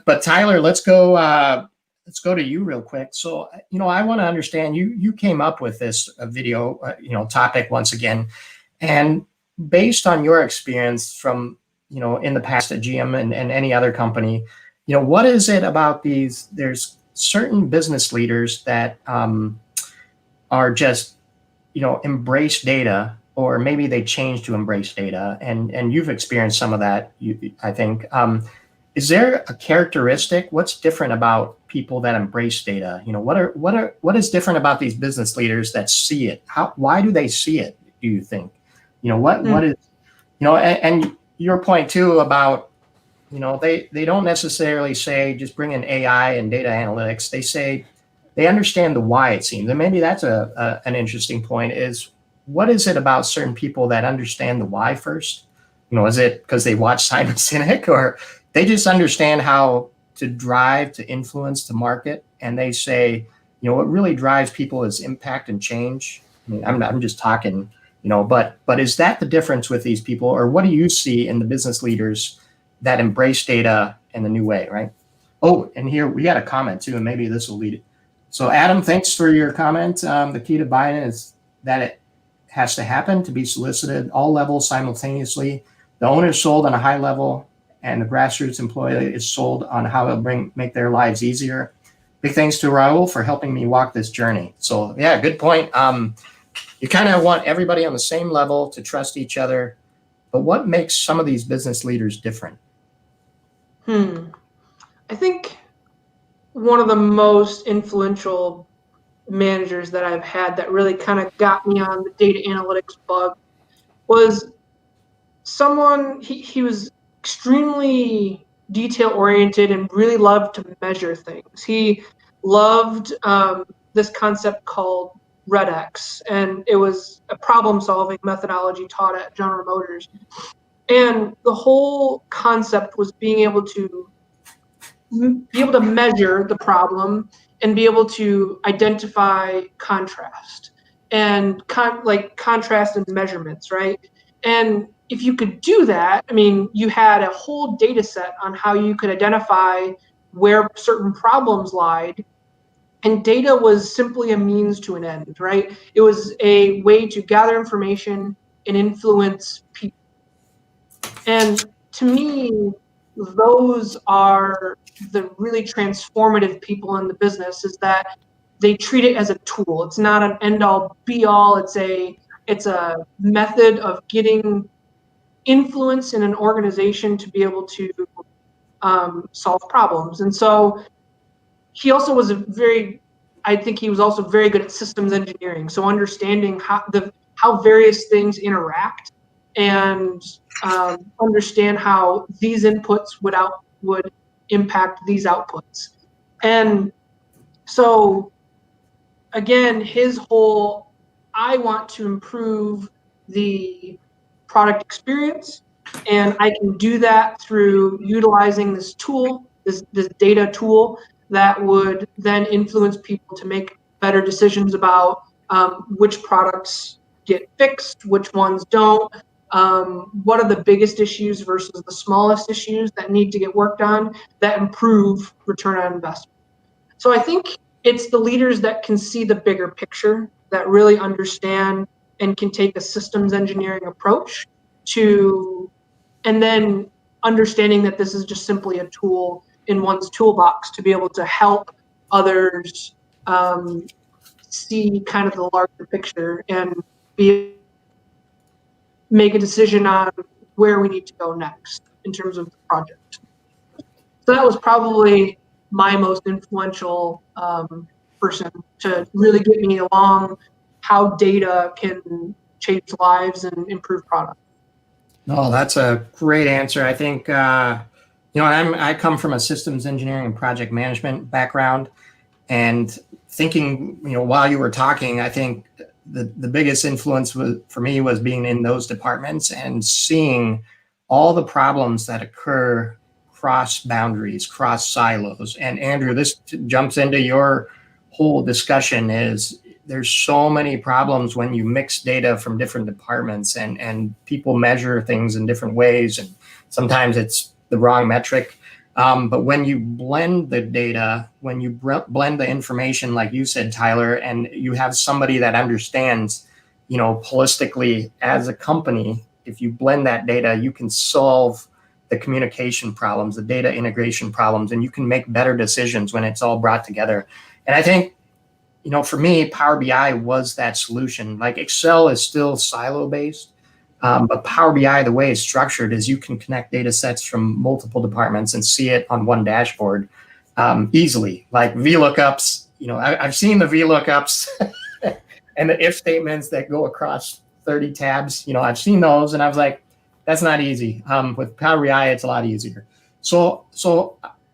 But Tyler, let's go to you real quick. So, I want to understand, you came up with this video, topic once again, and based on your experience from, in the past at GM and any other company, what is it about there's certain business leaders that are just, embrace data, or maybe they change to embrace data, and you've experienced some of that, I think. Is there a characteristic? What's different about people that embrace data? What is different about these business leaders that see it? Why do they see it, do you think? What is, and your point too about, they don't necessarily say just bring in AI and data analytics. They say they understand the why, it seems. And maybe that's an interesting point, is what is it about certain people that understand the why first? Is it because they watch Simon Sinek, or they just understand how to drive, to influence, to market, and they say, what really drives people is impact and change? I mean, I'm just talking, but is that the difference with these people, or what do you see in the business leaders that embrace data in the new way, right? Oh, and here we got a comment too, and maybe this will lead it. So Adam, thanks for your comment. The key to buying is that it has to happen to be solicited all levels simultaneously. The owner is sold on a high level, and the grassroots employee is sold on how it'll make their lives easier. Big thanks to Raul for helping me walk this journey. So yeah, good point. You kind of want everybody on the same level to trust each other, but what makes some of these business leaders different? I think one of the most influential managers that I've had that really kind of got me on the data analytics bug was someone, he was extremely detail oriented and really loved to measure things. He loved this concept called REDX, and it was a problem solving methodology taught at General Motors. And the whole concept was being able to measure the problem and be able to identify contrast and contrast and measurements, right? And if you could do that, I mean, you had a whole data set on how you could identify where certain problems lied, and data was simply a means to an end, right? It was a way to gather information and influence people. And to me, those are the really transformative people in the business, is that they treat it as a tool. It's not an end-all be-all. It's a method of getting influence in an organization to be able to solve problems. And so he also was I think he was also very good at systems engineering. So understanding how various things interact, and understand how these inputs would impact these outputs. And so again, his whole, I want to improve the product experience, and I can do that through utilizing this tool, this data tool that would then influence people to make better decisions about which products get fixed, which ones don't. What are the biggest issues versus the smallest issues that need to get worked on that improve return on investment? So I think it's the leaders that can see the bigger picture, that really understand and can take a systems engineering approach to, and then understanding that this is just simply a tool in one's toolbox to be able to help others see kind of the larger picture and make a decision on where we need to go next in terms of the project. So that was probably my most influential person to really get me along how data can change lives and improve products. No, that's a great answer. I think, I come from a systems engineering and project management background, and thinking, while you were talking, I think the biggest influence for me was being in those departments and seeing all the problems that occur cross boundaries, cross silos. And Andrew, this jumps into your whole discussion is there's so many problems when you mix data from different departments and people measure things in different ways. And sometimes it's the wrong metric. But when you blend the data, when you blend the information, like you said, Tyler, and you have somebody that understands, holistically as a company, if you blend that data, you can solve the communication problems, the data integration problems, and you can make better decisions when it's all brought together. And I think, for me, Power BI was that solution. Like Excel is still silo based. But Power BI, the way it's structured is you can connect data sets from multiple departments and see it on one dashboard easily. Like VLOOKUPs, I've seen the VLOOKUPs and the if statements that go across 30 tabs. I've seen those and I was like, that's not easy. With Power BI, it's a lot easier. So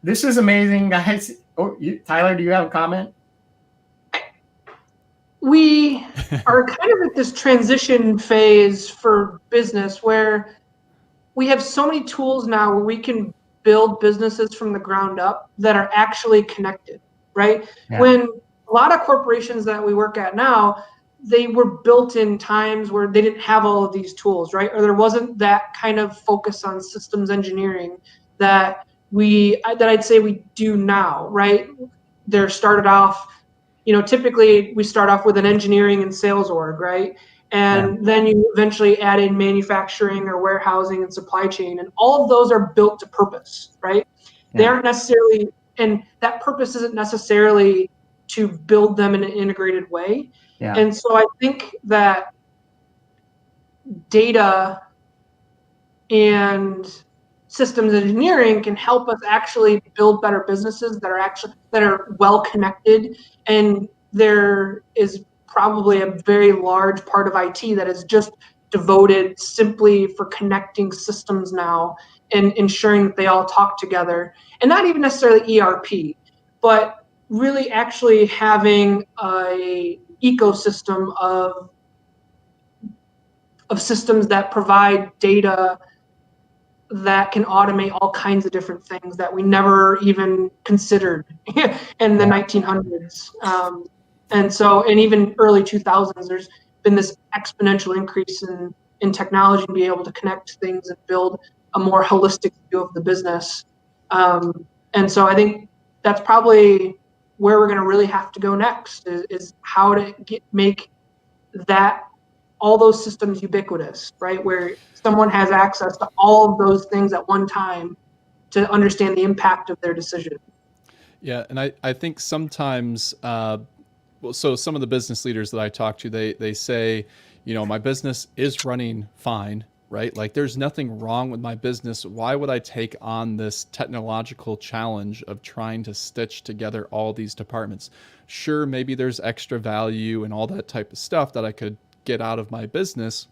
this is amazing, guys. Oh, Tyler, do you have a comment? We are kind of at this transition phase for business where we have so many tools now where we can build businesses from the ground up that are actually connected, right? Yeah. When a lot of corporations that we work at now, they were built in times where they didn't have all of these tools, right? Or there wasn't that kind of focus on systems engineering that I'd say we do now, right? They're started off, typically we start off with an engineering and sales org, right? And then you eventually add in manufacturing or warehousing and supply chain. And all of those are built to purpose, right? Yeah. They aren't necessarily, and that purpose isn't necessarily to build them in an integrated way. Yeah. And so I think that data and systems engineering can help us actually build better businesses that are well connected. And there is probably a very large part of IT that is just devoted simply for connecting systems now and ensuring that they all talk together. And not even necessarily ERP, but really actually having a ecosystem of systems that provide data that can automate all kinds of different things that we never even considered in the 1900s. And even early 2000s, there's been this exponential increase in technology to be able to connect things and build a more holistic view of the business. And so I think that's probably where we're going to really have to go next is how to make that all those systems ubiquitous, right? Where someone has access to all of those things at one time to understand the impact of their decision. Yeah, and I think sometimes, so some of the business leaders that I talk to, they say, my business is running fine, right? Like there's nothing wrong with my business. Why would I take on this technological challenge of trying to stitch together all these departments? Sure, maybe there's extra value and all that type of stuff that I could get out of my business,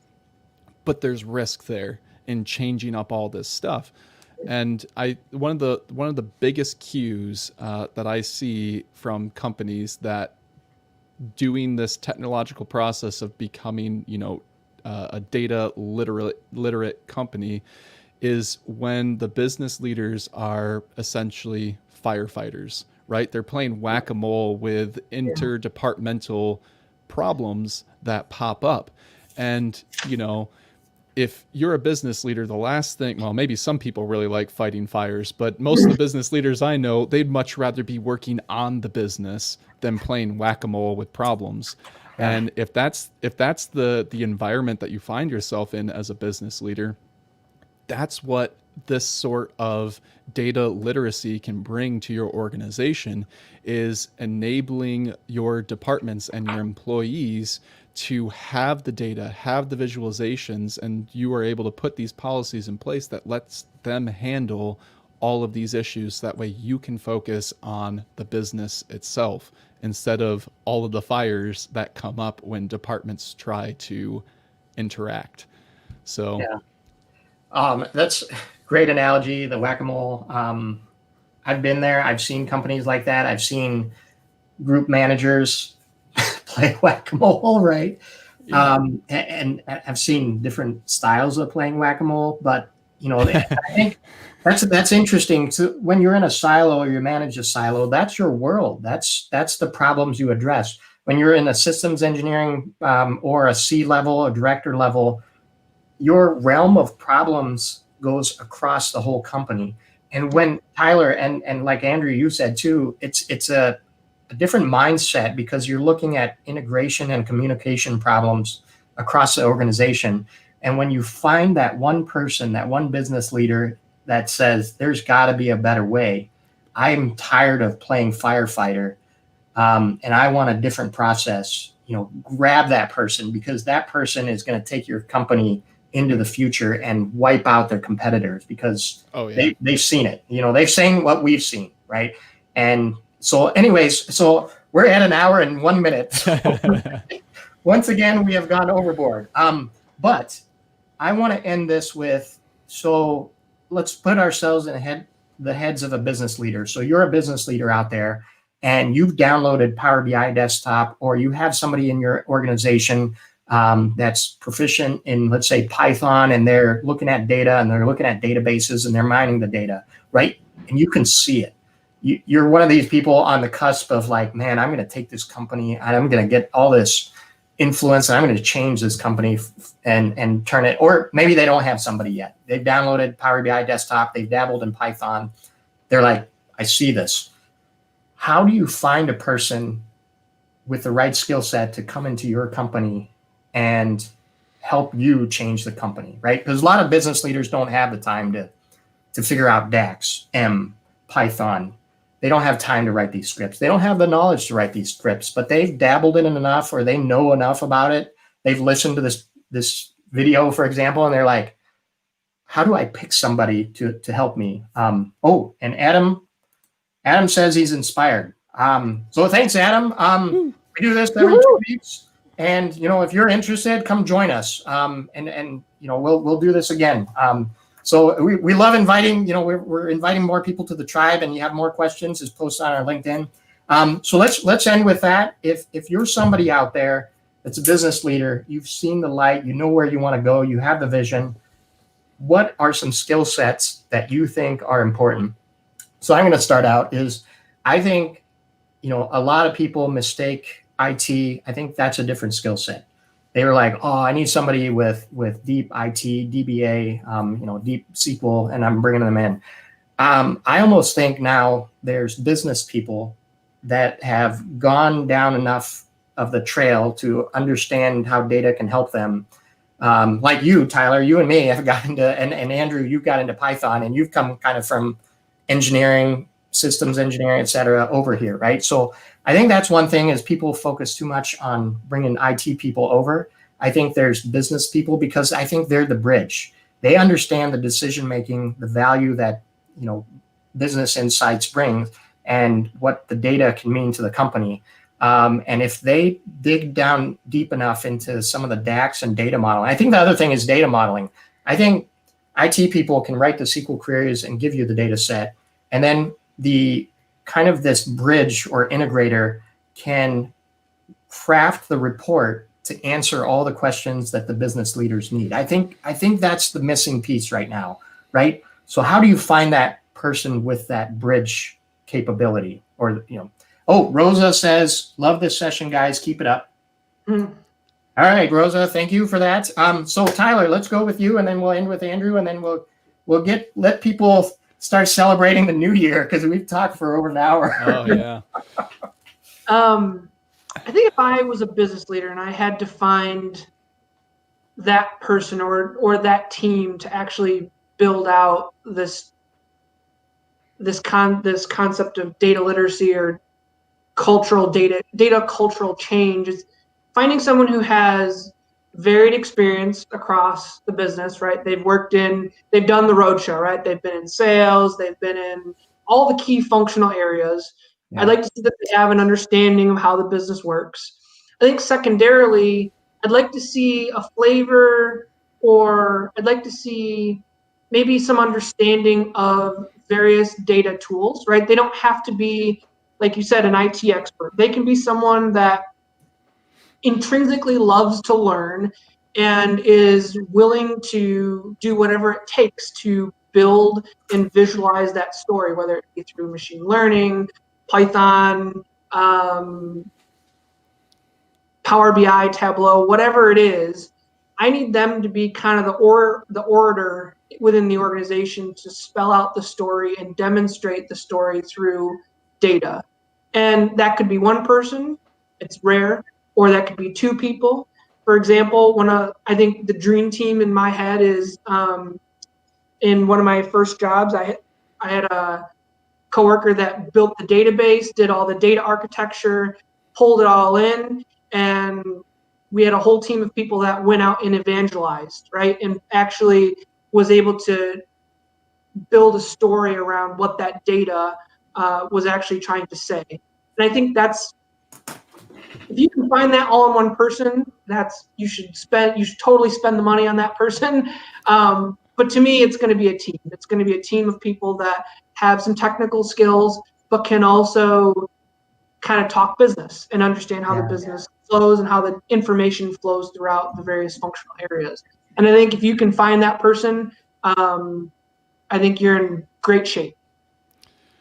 but there's risk there in changing up all this stuff. And one of the biggest cues that I see from companies that doing this technological process of becoming, a data literate company is when the business leaders are essentially firefighters, right? They're playing whack-a-mole with interdepartmental problems that pop up. And, if you're a business leader, the last thing, well, maybe some people really like fighting fires, but most of the business leaders I know, they'd much rather be working on the business than playing whack-a-mole with problems. Yeah. And if that's the environment that you find yourself in as a business leader, that's what this sort of data literacy can bring to your organization, is enabling your departments and your employees to have the data, have the visualizations, and you are able to put these policies in place that lets them handle all of these issues. That way you can focus on the business itself instead of all of the fires that come up when departments try to interact. So that's a great analogy, the whack-a-mole. I've been there. I've seen companies like that. I've seen group managers play whack-a-mole, right? Yeah. And I've seen different styles of playing whack-a-mole, but I think that's interesting. So when you're in a silo or you manage a silo, that's your world. That's the problems you address. When you're in a systems engineering or a C-level or director level, your realm of problems goes across the whole company. And when Tyler and like Andrew, you said too, it's a different mindset, because you're looking at integration and communication problems across the organization. And when you find that one person, that one business leader that says, there's got to be a better way, I'm tired of playing firefighter, and I want a different process, grab that person, because that person is going to take your company into the future and wipe out their competitors, because they've seen it. They've seen what we've seen, right? And so anyways, so we're at an hour and 1 minute. So once again, we have gone overboard. But I want to end this with, so let's put ourselves in the heads of a business leader. So you're a business leader out there and you've downloaded Power BI Desktop, or you have somebody in your organization that's proficient in, let's say, Python, and they're looking at data and they're looking at databases and they're mining the data, right? And you can see it. You're one of these people on the cusp of like, man, I'm going to take this company and I'm going to get all this influence and I'm going to change this company and turn it. Or maybe they don't have somebody yet. They've downloaded Power BI Desktop. They've dabbled in Python. They're like, I see this. How do you find a person with the right skill set to come into your company and help you change the company, right? Because a lot of business leaders don't have the time to figure out DAX, Python. They don't have time to write these scripts. They don't have the knowledge to write these scripts, but they've dabbled in it enough, or they know enough about it. They've listened to this video, for example, and they're like, how do I pick somebody to help me? And Adam says he's inspired. So thanks, Adam. We do this every 2 weeks. And, if you're interested, come join us. And we'll do this again. So we love inviting, we're inviting more people to the tribe, and you have more questions, just post on our LinkedIn. So let's end with that. If you're somebody out there that's a business leader, you've seen the light, you know where you want to go, you have the vision, what are some skill sets that you think are important? So I'm going to start out I think, a lot of people mistake IT. I think that's a different skill set. They were like, oh, I need somebody with deep IT, DBA, deep SQL, and I'm bringing them in. I almost think now there's business people that have gone down enough of the trail to understand how data can help them. Like you, Tyler, you and me have gotten into, and Andrew, you got into Python, and you've come kind of from engineering, systems engineering, et cetera, over here, right? So I think that's one thing, is people focus too much on bringing IT people over. I think there's business people, because I think they're the bridge. They understand the decision-making, the value that, business insights bring, and what the data can mean to the company. And if they dig down deep enough into some of the DAX and data modeling, I think the other thing is data modeling. I think IT people can write the SQL queries and give you the data set. And then the kind of this bridge or integrator can craft the report to answer all the questions that the business leaders need. I think that's the missing piece right now, right? So how do you find that person with that bridge capability? Or, Rosa says, love this session, guys. Keep it up. All right, Rosa, thank you for that. So Tyler, let's go with you, and then we'll end with Andrew, and then we'll let people start celebrating the new year, because we've talked for over an hour. Oh yeah. I think if I was a business leader and I had to find that person or that team to actually build out this concept of data literacy or data cultural change, is finding someone who has varied experience across the business, right? They've done the Roadshow, right? They've been in sales, they've been in all the key functional areas. Yeah. I'd like to see that they have an understanding of how the business works. I think secondarily, I'd like to see a flavor, or I'd like to see maybe some understanding of various data tools, right? They don't have to be, like you said, an IT expert. They can be someone that intrinsically loves to learn and is willing to do whatever it takes to build and visualize that story, whether it be through machine learning, Python, Power BI, Tableau, whatever it is. I need them to be kind of the orator within the organization to spell out the story and demonstrate the story through data. And that could be one person, it's rare, or that could be two people. For example, I think the dream team in my head is in one of my first jobs, I had a coworker that built the database, did all the data architecture, pulled it all in, and we had a whole team of people that went out and evangelized, right? And actually was able to build a story around what that data was actually trying to say. And I think if you can find that all in one person, you should totally spend the money on that person. But to me, it's going to be a team. It's going to be a team of people that have some technical skills, but can also kind of talk business and understand how the business flows and how the information flows throughout the various functional areas. And I think if you can find that person, I think you're in great shape.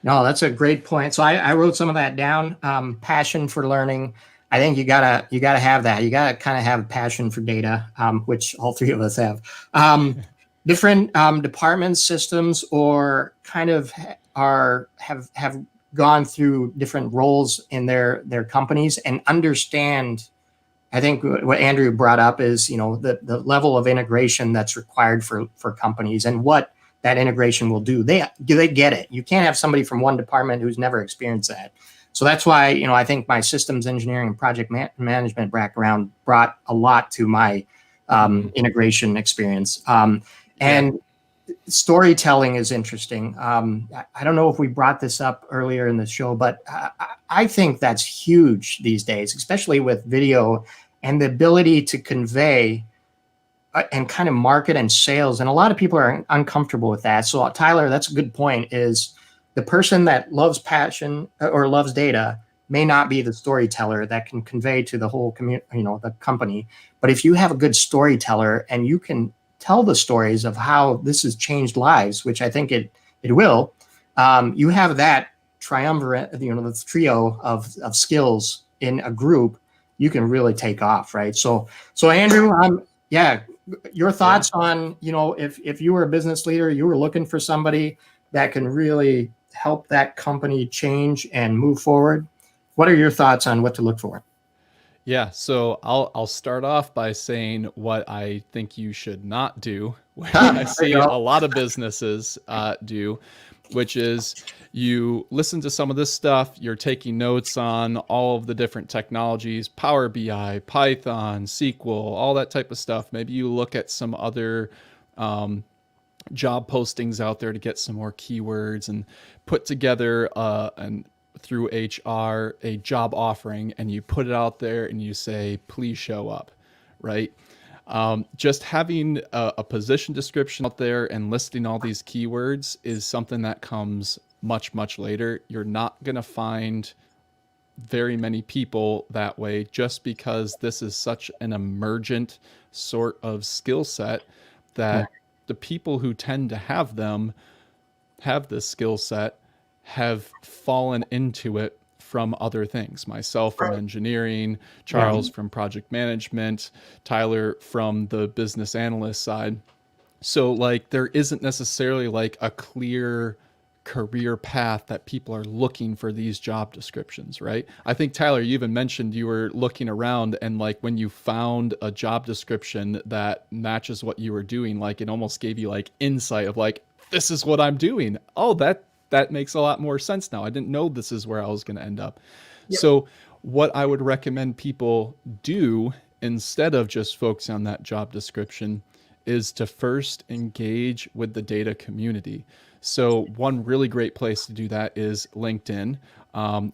No, that's a great point. So I wrote some of that down. Passion for learning. I think you gotta have that. You gotta kind of have a passion for data, which all three of us have. Different departments, systems, or kind of have gone through different roles in their companies and understand. I think what Andrew brought up is, the level of integration that's required for companies and what that integration will do. They get it. You can't have somebody from one department who's never experienced that. So that's why, I think my systems engineering and project management background brought a lot to my integration experience. And storytelling is interesting. I don't know if we brought this up earlier in the show, but I think that's huge these days, especially with video and the ability to convey and kind of market and sales. And a lot of people are uncomfortable with that. So Tyler, that's a good point, is the person that loves passion or loves data may not be the storyteller that can convey to the whole community, the company. But if you have a good storyteller and you can tell the stories of how this has changed lives, which I think it will, you have that triumvirate, the trio of skills in a group, you can really take off, right? So Andrew, your thoughts on, if you were a business leader, you were looking for somebody that can really help that company change and move forward. What are your thoughts on what to look for? Yeah, so I'll start off by saying what I think you should not do, which I see a lot of businesses do, which is you listen to some of this stuff, you're taking notes on all of the different technologies, Power BI, Python, SQL, all that type of stuff. Maybe you look at some other job postings out there to get some more keywords and put together through HR a job offering, and you put it out there and you say, please show up, right? Just having a position description out there and listing all these keywords is something that comes much, much later. You're not going to find very many people that way, just because this is such an emergent sort of skill set that the people who tend to have this skill set have fallen into it from other things. Myself from Right. engineering, Charles from project management, Tyler from the business analyst side. So like there isn't necessarily like a clear career path that people are looking for these job descriptions, right? I think Tyler, you even mentioned you were looking around and like when you found a job description that matches what you were doing, like it almost gave you like insight of like, this is what I'm doing. Oh, that makes a lot more sense now. I didn't know this is where I was going to end up. Yep. So what I would recommend people do instead of just focus on that job description is to first engage with the data community. So one really great place to do that is LinkedIn.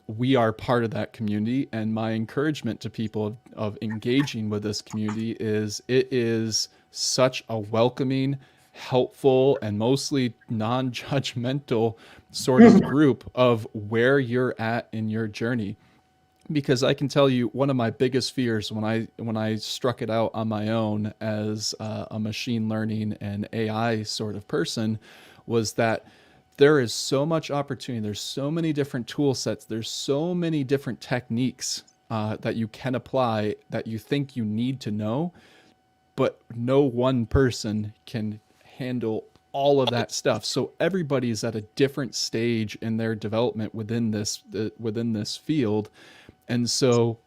We are part of that community, and my encouragement to people of engaging with this community is it is such a welcoming, helpful, and mostly non-judgmental sort of group of where you're at in your journey. Because I can tell you one of my biggest fears when I struck it out on my own as a machine learning and AI sort of person was that there is so much opportunity. There's so many different tool sets. There's so many different techniques that you can apply that you think you need to know, but no one person can handle all of that stuff. So everybody's at a different stage in their development within this field. And so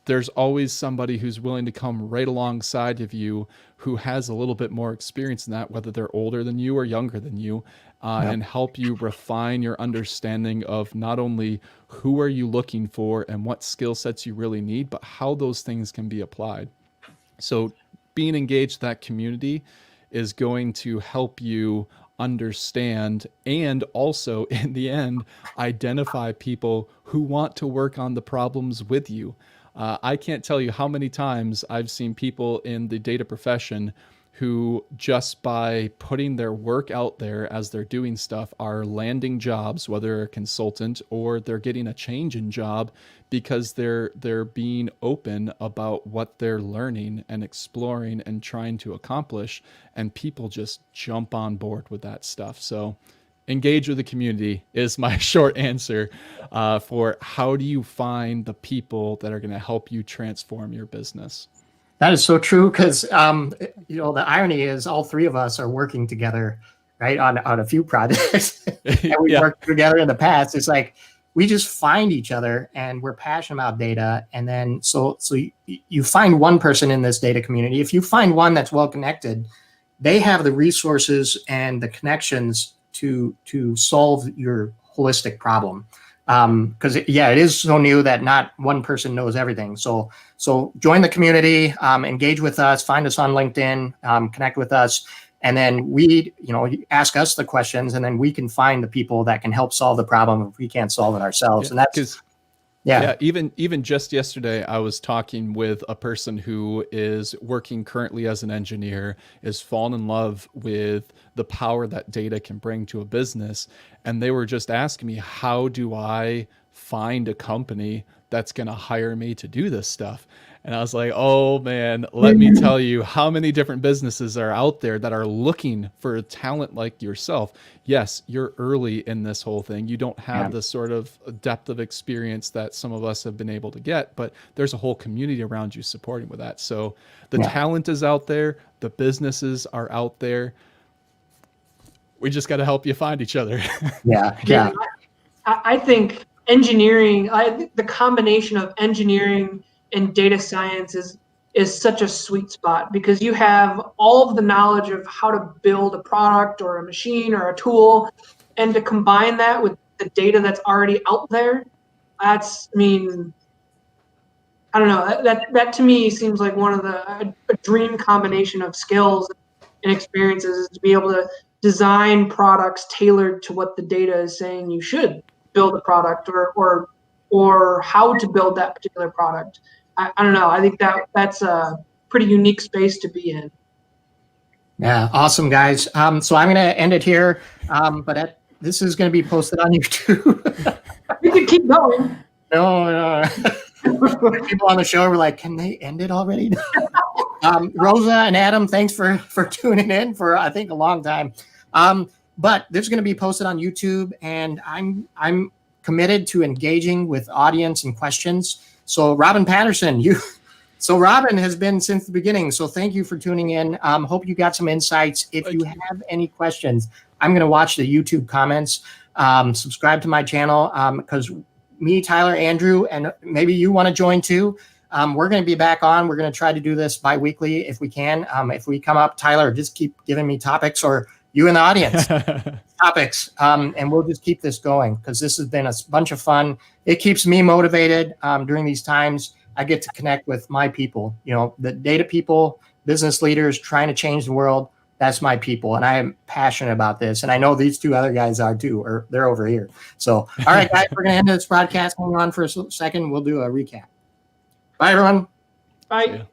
there's always somebody who's willing to come right alongside of you who has a little bit more experience in that, whether they're older than you or younger than you, and help you refine your understanding of not only who are you looking for and what skill sets you really need, but how those things can be applied. So being engaged in that community is going to help you understand and also in the end identify people who want to work on the problems with you. I can't tell you how many times I've seen people in the data profession who just by putting their work out there as they're doing stuff are landing jobs, whether they're a consultant or they're getting a change in job because they're being open about what they're learning and exploring and trying to accomplish, and people just jump on board with that stuff. So engage with the community is my short answer for how do you find the people that are going to help you transform your business. That is so true because, the irony is all three of us are working together, right, on a few projects. And we worked together in the past. It's like we just find each other and we're passionate about data. And then so you find one person in this data community. If you find one that's well connected, they have the resources and the connections to solve your holistic problem. Because it is so new that not one person knows everything. So join the community, engage with us, find us on LinkedIn, connect with us, and then we, ask us the questions, and then we can find the people that can help solve the problem if we can't solve it ourselves. And that's even just yesterday, I was talking with a person who is working currently as an engineer, is fallen in love with the power that data can bring to a business. And they were just asking me, how do I find a company that's going to hire me to do this stuff? And I was like, oh man, let me tell you how many different businesses are out there that are looking for a talent like yourself. Yes, you're early in this whole thing. You don't have the sort of depth of experience that some of us have been able to get, but there's a whole community around you supporting with that. So the talent is out there. The businesses are out there. We just got to help you find each other. I think engineering, the combination of engineering and data science is such a sweet spot because you have all of the knowledge of how to build a product or a machine or a tool, and to combine that with the data that's already out there. I don't know, that to me seems like one of a dream combination of skills and experiences, is to be able to design products tailored to what the data is saying you should build a product or how to build that particular product. I don't know. I think that's a pretty unique space to be in. Yeah, awesome, guys. So I'm going to end it here, but this is going to be posted on YouTube. We could keep going. No. People on the show were like, can they end it already? Rosa and Adam, thanks for tuning in for, I think, a long time. But this is going to be posted on YouTube, and I'm committed to engaging with audience and questions. So Robin Patterson, so Robin has been since the beginning. So thank you for tuning in. Hope you got some insights. If you have any questions, I'm going to watch the YouTube comments. Subscribe to my channel because me, Tyler, Andrew, and maybe you want to join too. We're going to be back on. We're going to try to do this bi-weekly if we can. If we come up, Tyler, just keep giving me topics, or you in the audience topics, and we'll just keep this going because this has been a bunch of fun. It keeps me motivated during these times. I get to connect with my people, the data people, business leaders trying to change the world. That's my people, and I am passionate about this. And I know these two other guys are too, or they're over here. So, all right, guys, we're going to end this broadcast. Hang on for a second. We'll do a recap. Bye, everyone. Bye.